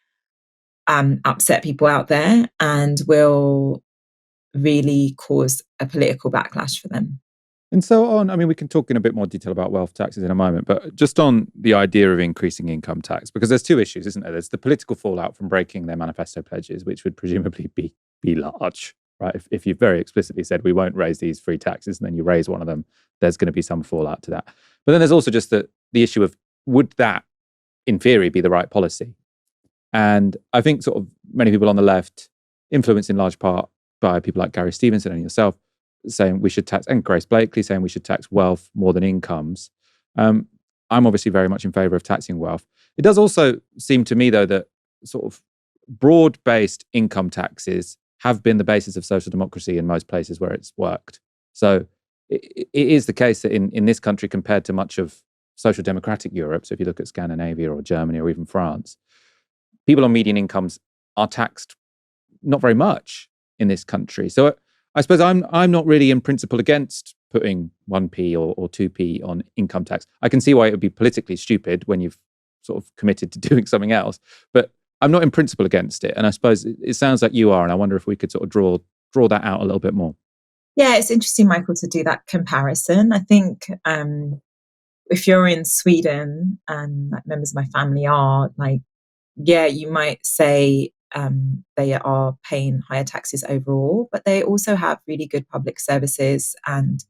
upset people out there and will really cause a political backlash for them. And so we can talk in a bit more detail about wealth taxes in a moment, but just on the idea of increasing income tax, because there's two issues, isn't there? There's the political fallout from breaking their manifesto pledges, which would presumably be large, right? If you've very explicitly said we won't raise these free taxes and then you raise one of them, there's going to be some fallout to that. But then there's also just the issue of, would that, in theory, be the right policy? And I think sort of many people on the left, influenced in large part by people like Gary Stevenson and yourself, saying we should tax, and Grace Blakely saying we should tax wealth more than incomes. I'm obviously very much in favour of taxing wealth. It does also seem to me, though, that sort of broad-based income taxes have been the basis of social democracy in most places where it's worked. So it is the case that in this country, compared to much of social democratic Europe, so if you look at Scandinavia or Germany or even France, people on median incomes are taxed not very much in this country. So I suppose I'm not really in principle against putting 1p or 2p on income tax. I can see why it would be politically stupid when you've sort of committed to doing something else, but I'm not in principle against it. And I suppose it sounds like you are, and I wonder if we could sort of draw that out a little bit more. Yeah, it's interesting, Michael, to do that comparison. I think if you're in Sweden, and like members of my family are, like, yeah, you might say they are paying higher taxes overall, but they also have really good public services. And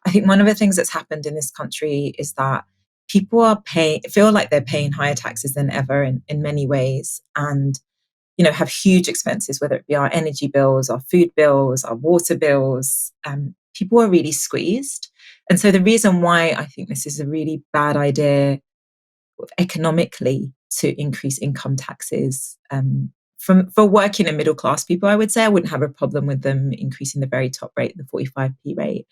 I think one of the things that's happened in this country is that people feel like they're paying higher taxes than ever in many ways, and have huge expenses, whether it be our energy bills, our food bills, our water bills. People are really squeezed. And so the reason why I think this is a really bad idea economically to increase income taxes for working and middle class people, I would say I wouldn't have a problem with them increasing the very top rate, the 45p rate.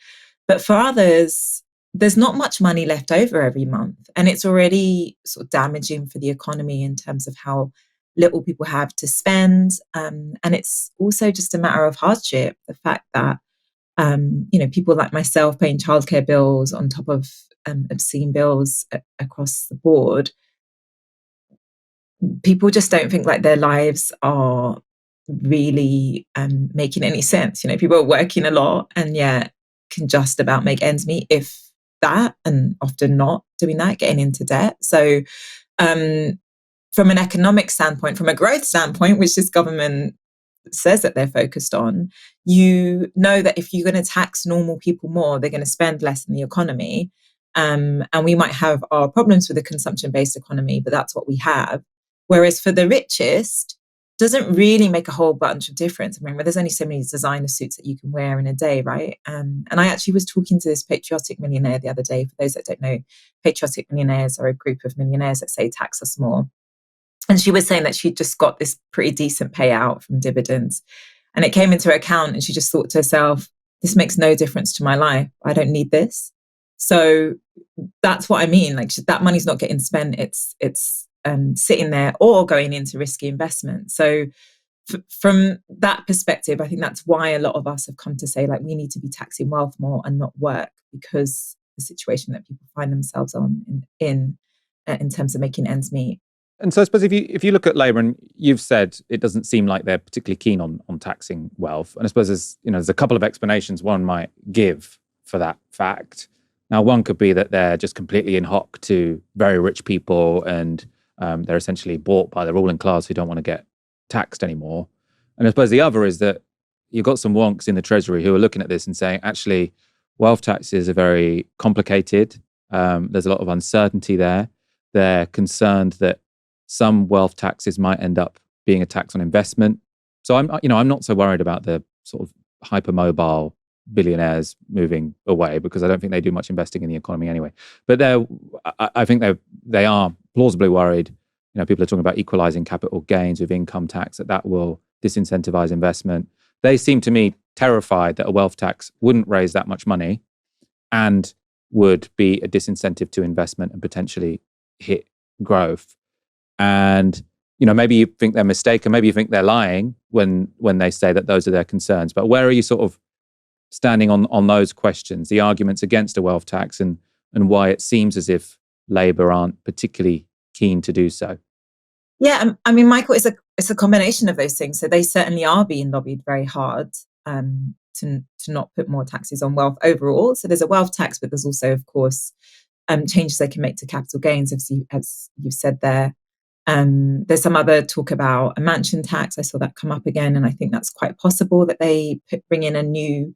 But for others, there's not much money left over every month. And it's already sort of damaging for the economy in terms of how little people have to spend. And it's also just a matter of hardship. The fact that, people like myself paying childcare bills on top of obscene bills across the board, people just don't think like their lives are really making any sense. People are working a lot and yet can just about make ends meet, if that, and often not doing that, getting into debt. So from an economic standpoint, from a growth standpoint, which this government says that they're focused on, that if you're going to tax normal people more, they're going to spend less in the economy. And we might have our problems with a consumption-based economy, but that's what we have. Whereas for the richest, doesn't really make a whole bunch of difference. I mean, there's only so many designer suits that you can wear in a day, right? And I actually was talking to this patriotic millionaire the other day. For those that don't know, patriotic millionaires are a group of millionaires that say tax us more. And she was saying that she just got this pretty decent payout from dividends. And it came into her account and she just thought to herself, this makes no difference to my life. I don't need this. So that's what I mean. Like, that money's not getting spent. It's sitting there or going into risky investment. So from that perspective, I think that's why a lot of us have come to say, like, we need to be taxing wealth more and not work, because the situation that people find themselves in terms of making ends meet. And so I suppose if you look at Labour, and you've said it doesn't seem like they're particularly keen on taxing wealth, and I suppose there's a couple of explanations one might give for that fact. Now, one could be that they're just completely in hock to very rich people, and they're essentially bought by the ruling class who don't want to get taxed anymore. And I suppose the other is that you've got some wonks in the Treasury who are looking at this and saying, actually, wealth taxes are very complicated. There's a lot of uncertainty there. They're concerned that some wealth taxes might end up being a tax on investment. So I'm not so worried about the sort of hypermobile billionaires moving away, because I don't think they do much investing in the economy anyway. But I think they are plausibly worried. People are talking about equalizing capital gains with income tax, that will disincentivize investment. They seem to me terrified that a wealth tax wouldn't raise that much money and would be a disincentive to investment and potentially hit growth. And maybe you think they're mistaken, maybe you think they're lying when they say that those are their concerns. But where are you sort of standing on those questions, the arguments against a wealth tax, and why it seems as if Labour aren't particularly keen to do so? Yeah, I mean, Michael, it's a combination of those things. So they certainly are being lobbied very hard to not put more taxes on wealth overall. So there's a wealth tax, but there's also, of course, changes they can make to capital gains, as you've said there. There's some other talk about a mansion tax. I saw that come up again, and I think that's quite possible that they bring in a new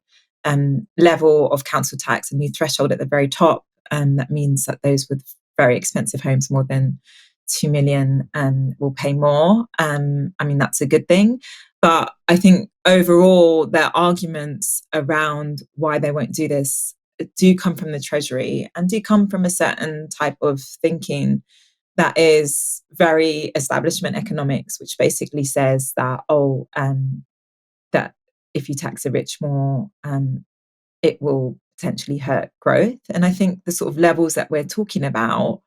level of council tax, a new threshold at the very top. That means that those with very expensive homes, more than 2 million, will pay more. I mean, that's a good thing. But I think overall, their arguments around why they won't do this do come from the Treasury and do come from a certain type of thinking that is very establishment economics, which basically says that, that if you tax the rich more, it will potentially hurt growth. And I think the sort of levels that we're talking about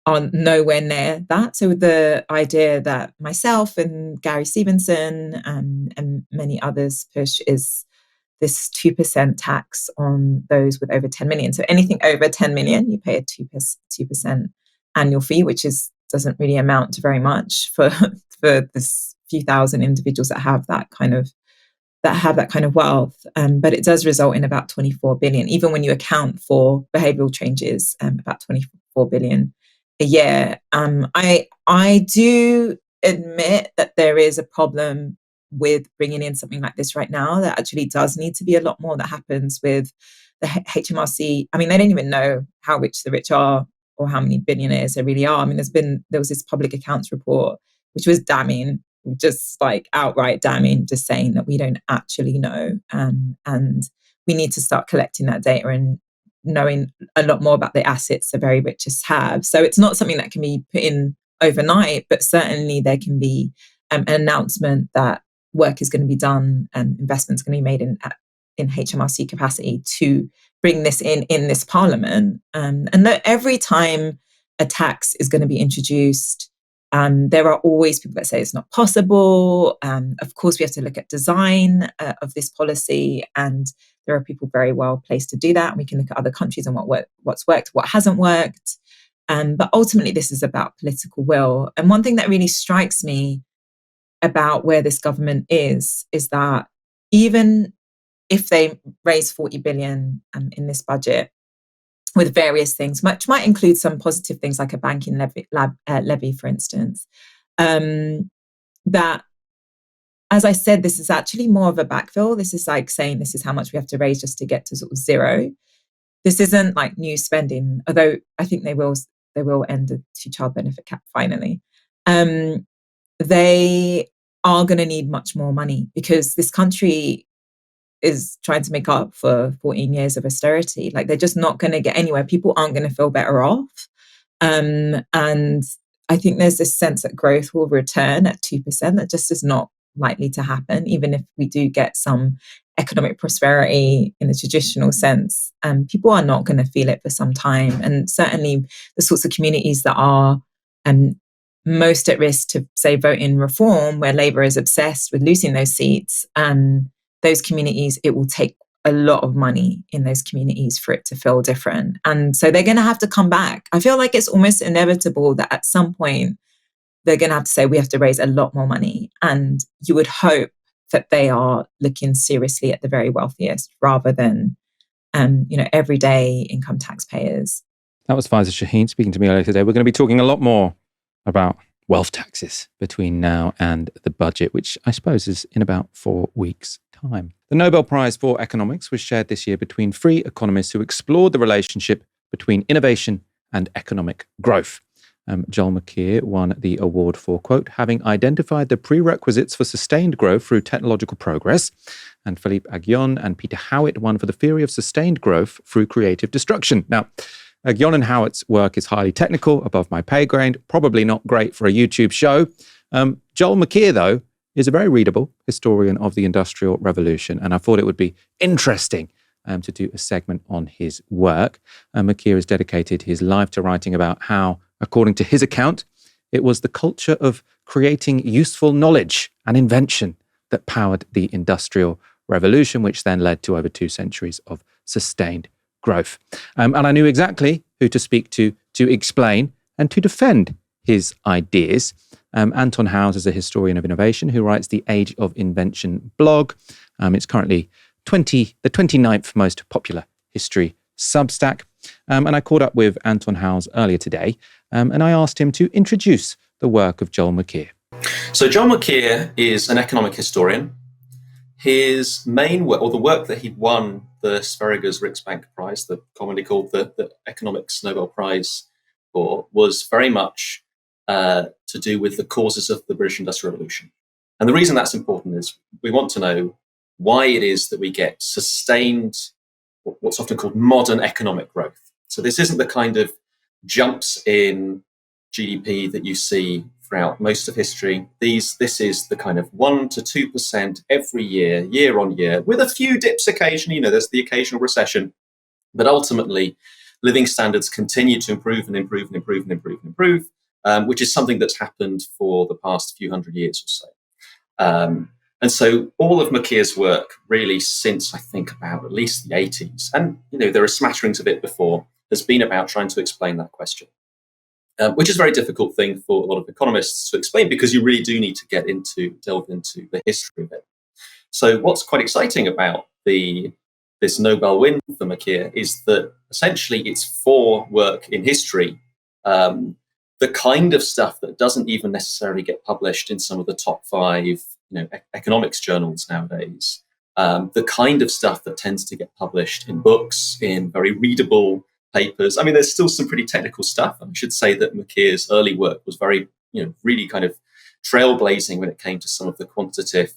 are nowhere near that. So the idea that myself and Gary Stevenson and many others push is this 2% tax on those with over 10 million. So anything over 10 million, you pay a 2% annual fee, which doesn't really amount to very much for this few thousand individuals that have that kind of wealth. But it does result in about 24 billion, even when you account for behavioural changes, about 24 billion a year. I do admit that there is a problem with bringing in something like this right now. There actually does need to be a lot more that happens with the HMRC. I mean, they don't even know how rich the rich are or how many billionaires there really are. I mean, there was this public accounts report, which was damning, just like outright damning, just saying that we don't actually know. And we need to start collecting that data and knowing a lot more about the assets the very richest have. So it's not something that can be put in overnight, but certainly there can be an announcement that work is going to be done and investments going to be made in HMRC capacity to bring this in this parliament. And that every time a tax is going to be introduced, there are always people that say it's not possible. Of course, we have to look at design of this policy, and there are people very well placed to do that. And we can look at other countries and what's worked, what hasn't worked. But ultimately, this is about political will. And one thing that really strikes me about where this government is that even if they raise 40 billion in this budget with various things, which might include some positive things like a banking levy, for instance, that, as I said, this is actually more of a backfill. This is like saying this is how much we have to raise just to get to sort of zero. This isn't like new spending, although I think they will end the two-child benefit cap finally. They are going to need much more money because this country is trying to make up for 14 years of austerity. Like, they're just not going to get anywhere. People aren't going to feel better off. And I think there's this sense that growth will return at 2%. That just is not likely to happen, even if we do get some economic prosperity in the traditional sense. People are not going to feel it for some time. And certainly the sorts of communities that are most at risk to, say, vote in reform, where Labour is obsessed with losing those seats, those communities, it will take a lot of money in those communities for it to feel different. And so they're going to have to come back. I feel like it's almost inevitable that at some point they're going to have to say, we have to raise a lot more money. And you would hope that they are looking seriously at the very wealthiest rather than, everyday income taxpayers. That was Faiza Shaheen speaking to me earlier today. We're going to be talking a lot more about wealth taxes between now and the budget, which I suppose is in about 4 weeks' time. The Nobel Prize for Economics was shared this year between 3 economists who explored the relationship between innovation and economic growth. Joel Keir won the award for, quote, having identified the prerequisites for sustained growth through technological progress. And Philippe Aghion and Peter Howitt won for the theory of sustained growth through creative destruction. Now, Aghion and Howitt's work is highly technical, above my pay grade, probably not great for a YouTube show. Joel Keir, though, is a very readable historian of the Industrial Revolution, and I thought it would be interesting to do a segment on his work. Keir has dedicated his life to writing about how, according to his account, it was the culture of creating useful knowledge and invention that powered the Industrial Revolution, which then led to over 2 centuries of sustained growth. And I knew exactly who to speak to explain and to defend his ideas. Anton Howes is a historian of innovation who writes the Age of Invention blog. It's currently the 29th most popular history Substack. And I caught up with Anton Howes earlier today, and I asked him to introduce the work of Joel Keir. So Joel Keir is an economic historian. His main work, or the work that he'd won the Sverigers Riksbank Prize, the commonly called the Economics Nobel Prize for, was very much to do with the causes of the British Industrial Revolution. And the reason that's important is we want to know why it is that we get sustained, what's often called modern economic growth. So this isn't the kind of jumps in GDP that you see throughout most of history. This is the kind of 1 to 2% every year, year on year, with a few dips occasionally. There's the occasional recession, but ultimately living standards continue to improve and improve and improve and improve and improve, which is something that's happened for the past few hundred years or so. And so all of Mikaela's work, really since I think about at least the 80s, and there are smatterings of it before, has been about trying to explain that question, which is a very difficult thing for a lot of economists to explain, because you really do need to delve into the history of it. So what's quite exciting about this Nobel win for Mikaela is that essentially it's for work in history, the kind of stuff that doesn't even necessarily get published in some of the top 5 economics journals nowadays, the kind of stuff that tends to get published in books, in very readable papers. I mean, there's still some pretty technical stuff. I should say that Mikaela's early work was very, really kind of trailblazing when it came to some of the quantitative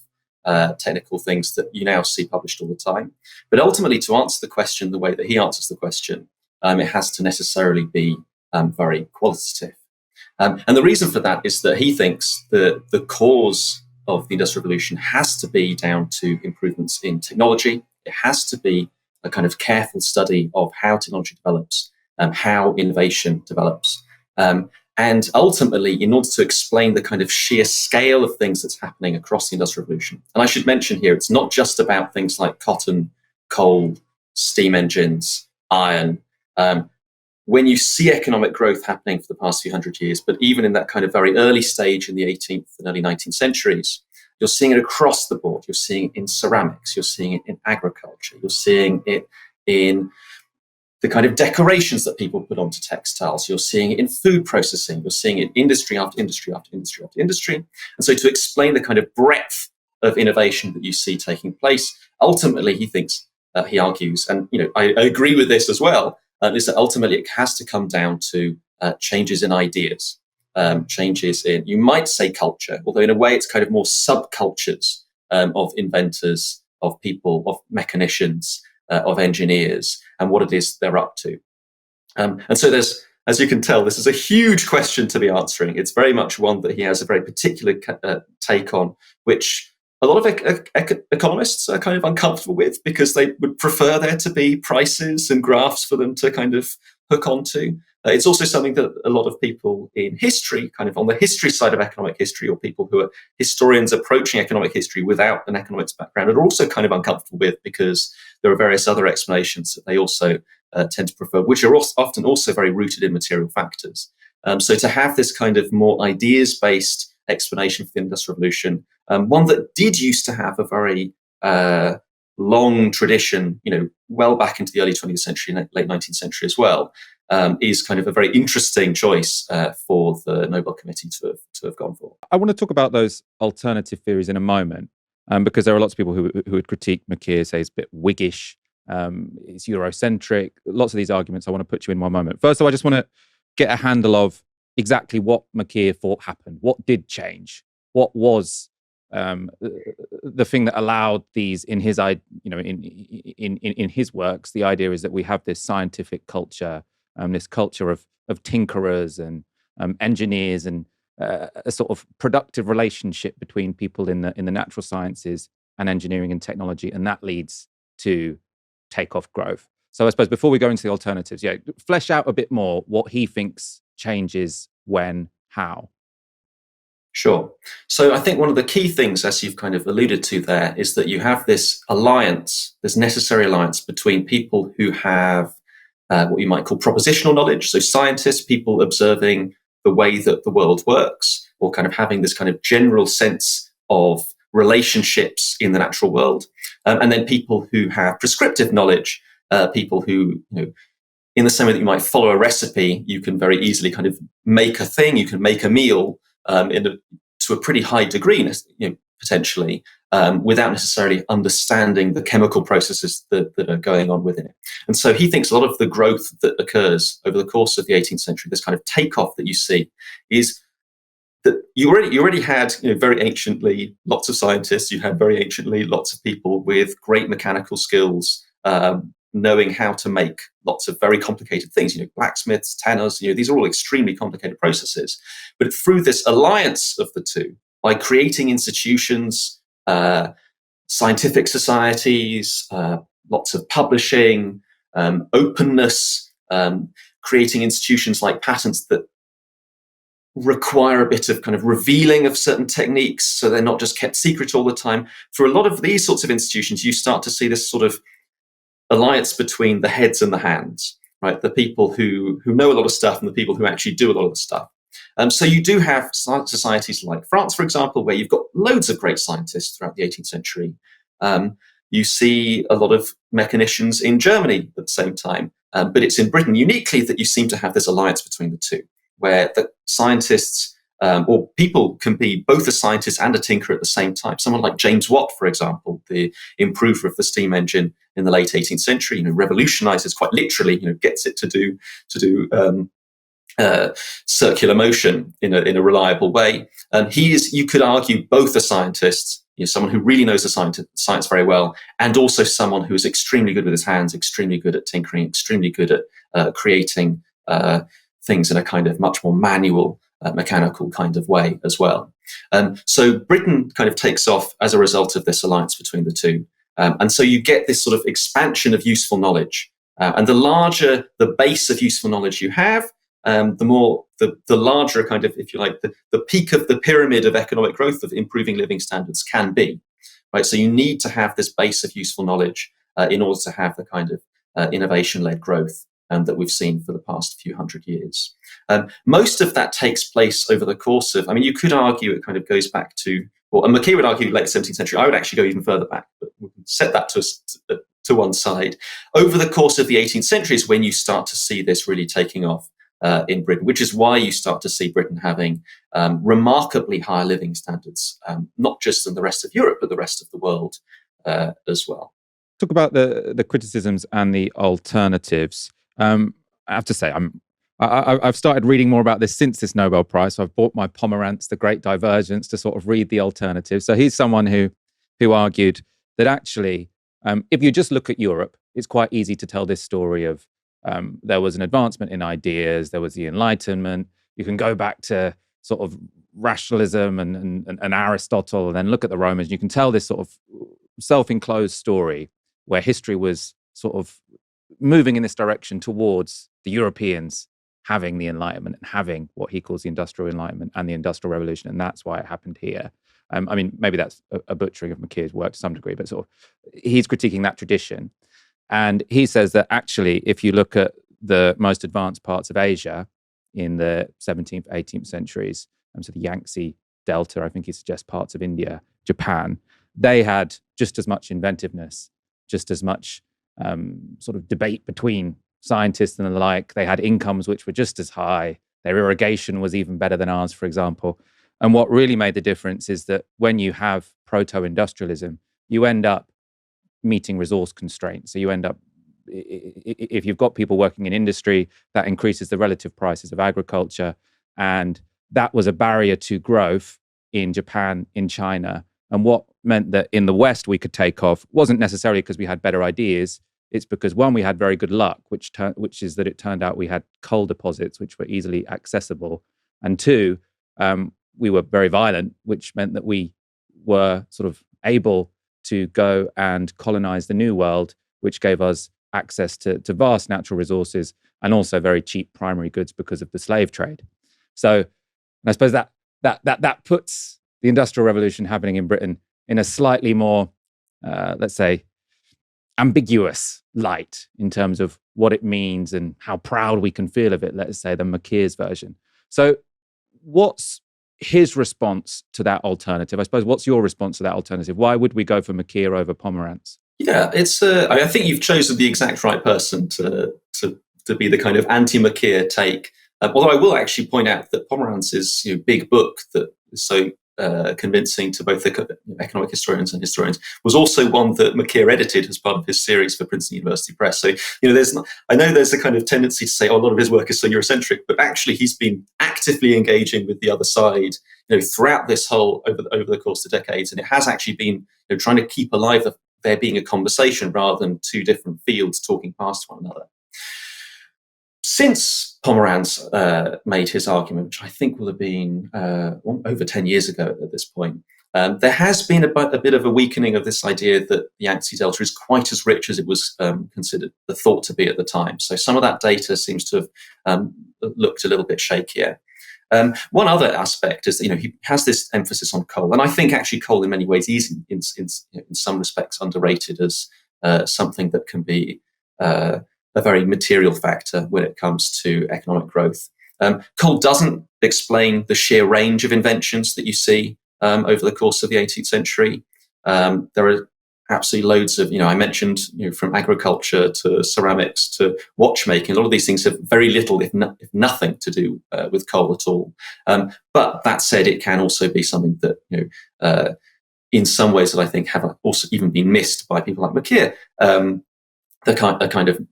technical things that you now see published all the time. But ultimately, to answer the question the way that he answers the question, it has to necessarily be very qualitative. And the reason for that is that he thinks that the cause of the Industrial Revolution has to be down to improvements in technology. It has to be a kind of careful study of how technology develops, how innovation develops. And ultimately, in order to explain the kind of sheer scale of things that's happening across the Industrial Revolution, and I should mention here, it's not just about things like cotton, coal, steam engines, iron. When you see economic growth happening for the past few hundred years, but even in that kind of very early stage in the 18th and early 19th centuries, you're seeing it across the board. You're seeing it in ceramics, you're seeing it in agriculture, you're seeing it in the kind of decorations that people put onto textiles, you're seeing it in food processing, you're seeing it in industry after industry after industry after industry. And so to explain the kind of breadth of innovation that you see taking place, ultimately he thinks, he argues, and I agree with this as well, is that ultimately it has to come down to changes in ideas, changes in, you might say, culture, although in a way it's kind of more subcultures of inventors, of people, of mechanicians, of engineers, and what it is they're up to. And so there's, as you can tell, this is a huge question to be answering. It's very much one that he has a very particular take on, which a lot of economists are kind of uncomfortable with, because they would prefer there to be prices and graphs for them to kind of hook onto. It's also something that a lot of people in history, kind of on the history side of economic history, or people who are historians approaching economic history without an economics background, are also kind of uncomfortable with, because there are various other explanations that they also tend to prefer, which are often also very rooted in material factors. So to have this kind of more ideas-based explanation for the Industrial Revolution, one that did used to have a very long tradition, well back into the early 20th century, late 19th century as well, is kind of a very interesting choice for the Nobel Committee to have gone for. I want to talk about those alternative theories in a moment, because there are lots of people who would critique Mikaela, say it's a bit Whiggish, it's Eurocentric, lots of these arguments. I want to put you in one moment. First of all, I just want to get a handle of exactly what Mikaela thought happened. What did change? What was the thing that allowed these, in his, in his works, the idea is that we have this scientific culture, this culture of tinkerers and engineers, and a sort of productive relationship between people in the natural sciences and engineering and technology, and that leads to take-off growth. So I suppose before we go into the alternatives, flesh out a bit more what he thinks changes, when, how. Sure. So I think one of the key things, as you've kind of alluded to there, is that you have this alliance, this necessary alliance between people who have what you might call propositional knowledge. So scientists, people observing the way that the world works, or kind of having this kind of general sense of relationships in the natural world. And then people who have prescriptive knowledge, people who, in the same way that you might follow a recipe, you can very easily kind of make a thing, you can make a meal to a pretty high degree, potentially, without necessarily understanding the chemical processes that are going on within it. And so he thinks a lot of the growth that occurs over the course of the 18th century, this kind of takeoff that you see, is that you already had very anciently lots of scientists, you had very anciently lots of people with great mechanical skills, knowing how to make lots of very complicated things, blacksmiths, tanners, these are all extremely complicated processes. But through this alliance of the two, by creating institutions, scientific societies, lots of publishing, openness, creating institutions like patents that require a bit of kind of revealing of certain techniques so they're not just kept secret all the time. For a lot of these sorts of institutions, you start to see this sort of alliance between the heads and the hands, right? The people who know a lot of stuff and the people who actually do a lot of the stuff. So you do have societies like France, for example, where you've got loads of great scientists throughout the 18th century. You see a lot of mechanicians in Germany at the same time, but it's in Britain uniquely that you seem to have this alliance between the two, where the scientists or people can be both a scientist and a tinker at the same time. Someone like James Watt, for example, the improver of the steam engine in the late 18th century, revolutionizes quite literally, gets it to do circular motion in a reliable way. And he is, you could argue, both a scientist, someone who really knows the science very well, and also someone who is extremely good with his hands, extremely good at tinkering, extremely good at creating things in a kind of much more manual, mechanical kind of way as well. So Britain kind of takes off as a result of this alliance between the two. And so you get this sort of expansion of useful knowledge. And the larger the base of useful knowledge you have, the larger kind of, if you like, the peak of the pyramid of economic growth of improving living standards can be, right? So you need to have this base of useful knowledge in order to have the kind of innovation-led growth that we've seen for the past few hundred years. Most of that takes place over the course of, you could argue it kind of goes back to, and Mikaela would argue late 17th century. I would actually go even further back, but we can set that to one side. Over the course of the 18th century is when you start to see this really taking off in Britain, which is why you start to see Britain having remarkably higher living standards, not just in the rest of Europe, but the rest of the world as well. Talk about the criticisms and the alternatives. I have to say, I've started reading more about this since this Nobel Prize. So I've bought my Pomerantz, The Great Divergence, to sort of read the alternatives. So he's someone who argued that actually, if you just look at Europe, it's quite easy to tell this story of there was an advancement in ideas, there was the Enlightenment. You can go back to sort of rationalism and Aristotle, and then look at the Romans. You can tell this sort of self-enclosed story where history was sort of moving in this direction towards the Europeans having the Enlightenment and having what he calls the Industrial Enlightenment and the Industrial Revolution, and that's why it happened here. Maybe that's a butchering of McKeir's work to some degree, but sort of he's critiquing that tradition. And he says that actually, if you look at the most advanced parts of Asia in the 17th, 18th centuries, so the Yangtze Delta, I think he suggests parts of India, Japan, they had just as much inventiveness, just as much sort of debate between scientists and the like. They had incomes which were just as high. Their irrigation was even better than ours, for example. And what really made the difference is that when you have proto-industrialism, you end up meeting resource constraints. So you end up, if you've got people working in industry, that increases the relative prices of agriculture. And that was a barrier to growth in Japan, in China. And what meant that in the West we could take off wasn't necessarily because we had better ideas. It's because, one, we had very good luck, which is that it turned out we had coal deposits which were easily accessible. And two, we were very violent, which meant that we were sort of able to go and colonize the New World, which gave us access to vast natural resources and also very cheap primary goods because of the slave trade. So I suppose that puts the Industrial Revolution happening in Britain in a slightly more, let's say, ambiguous light in terms of what it means and how proud we can feel of it, let's say, than Keir's version. So what's his response to that alternative? I suppose, what's your response to that alternative? Why would we go for Keir over Pomerantz? Yeah, it's. I think you've chosen the exact right person to be the kind of anti-Keir take. Although I will actually point out that Pomerantz's big book that is so convincing to both the economic historians and historians was also one that Keir edited as part of his series for Princeton University Press. So I know there's a kind of tendency to say, a lot of his work is so Eurocentric, but actually he's been actively engaging with the other side, throughout this whole over the course of decades, and it has actually been trying to keep alive there being a conversation rather than two different fields talking past one another. Since Pomerantz made his argument, which I think will have been over 10 years ago at this point, There has been a bit of a weakening of this idea that the Yangtze Delta is quite as rich as it was thought to be at the time. So some of that data seems to have looked a little bit shakier. One other aspect is that, he has this emphasis on coal, and I think actually coal in many ways is in some respects underrated as something that can be a very material factor when it comes to economic growth. Coal doesn't explain the sheer range of inventions that you see over the course of the 18th century. There are absolutely loads of, I mentioned, from agriculture to ceramics to watchmaking. A lot of these things have very little, if nothing, to do with coal at all. But that said, it can also be something that, in some ways, that I think have also even been missed by people like Keir, a kind of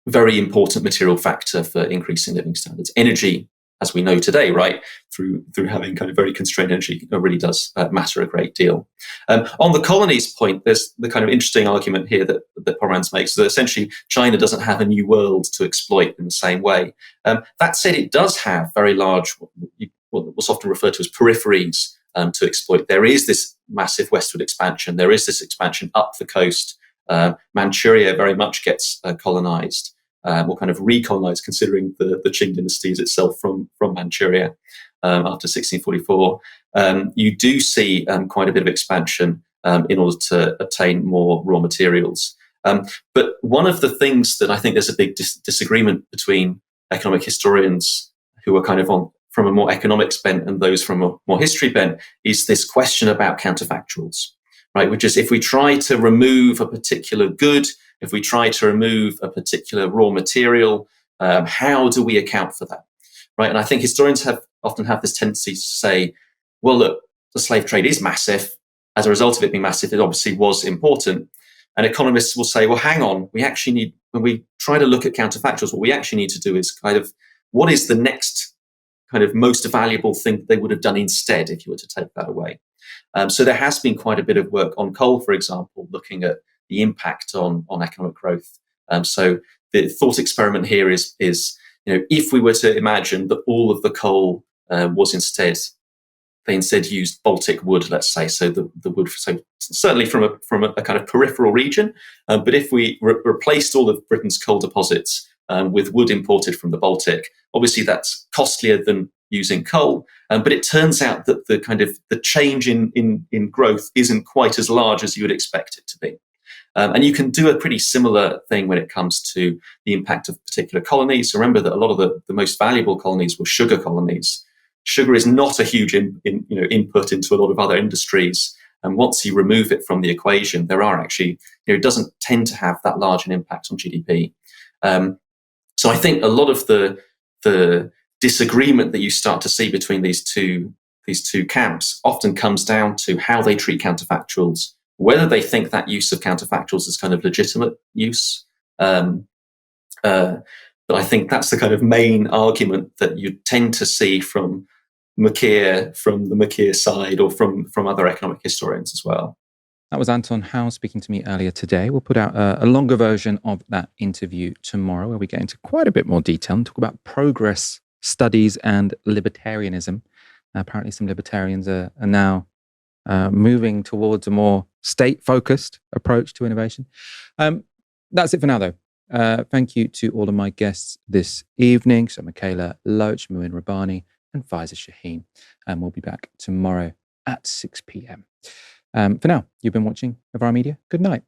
very important material factor for increasing living standards. Energy, as we know today, right, through having kind of very constrained energy, really does matter a great deal. On the colonies point, there's the kind of interesting argument here that Pomerantz makes, that essentially China doesn't have a new world to exploit in the same way. That said, it does have very large, what's often referred to as peripheries to exploit. There is this massive westward expansion. There is this expansion up the coast. Manchuria very much gets colonized, or kind of recolonized, considering the Qing dynasties itself from Manchuria after 1644. You do see quite a bit of expansion in order to obtain more raw materials. But one of the things that I think there's a big disagreement between economic historians who are kind of from a more economics bent and those from a more history bent is this question about counterfactuals. Right, which is, if we try to remove a particular good, if we try to remove a particular raw material, how do we account for that? Right, and I think historians often have this tendency to say, well, look, the slave trade is massive. As a result of it being massive, it obviously was important. And economists will say, well, hang on, we actually need, when we try to look at counterfactuals, what we actually need to do is kind of, what is the next kind of most valuable thing that they would have done instead if you were to take that away? So there has been quite a bit of work on coal, for example, looking at the impact on economic growth. So the thought experiment here is if we were to imagine that all of the coal they instead used Baltic wood, let's say, so the wood, so certainly from a kind of peripheral region, but if we replaced all of Britain's coal deposits with wood imported from the Baltic, obviously that's costlier than using coal, but it turns out that the change in growth isn't quite as large as you would expect it to be. And you can do a pretty similar thing when it comes to the impact of particular colonies. Remember that a lot of the most valuable colonies were sugar colonies. Sugar is not a huge input into a lot of other industries. And once you remove it from the equation, there are actually, it doesn't tend to have that large an impact on GDP. So I think a lot of the disagreement that you start to see between these two camps often comes down to how they treat counterfactuals, whether they think that use of counterfactuals is kind of legitimate use. But I think that's the kind of main argument that you tend to see from the Keir side, or from other economic historians as well. That was Anton Howes speaking to me earlier today. We'll put out a longer version of that interview tomorrow, where we get into quite a bit more detail and talk about progress studies and libertarianism. Apparently some libertarians are now moving towards a more state-focused approach to innovation. That's it for now, though. Thank you to all of my guests this evening. So Mikaela, Loach, Mouin, Rabbani, and Faiza, Shaheen. And we'll be back tomorrow at 6 p.m. For now, you've been watching Novara Media. Good night.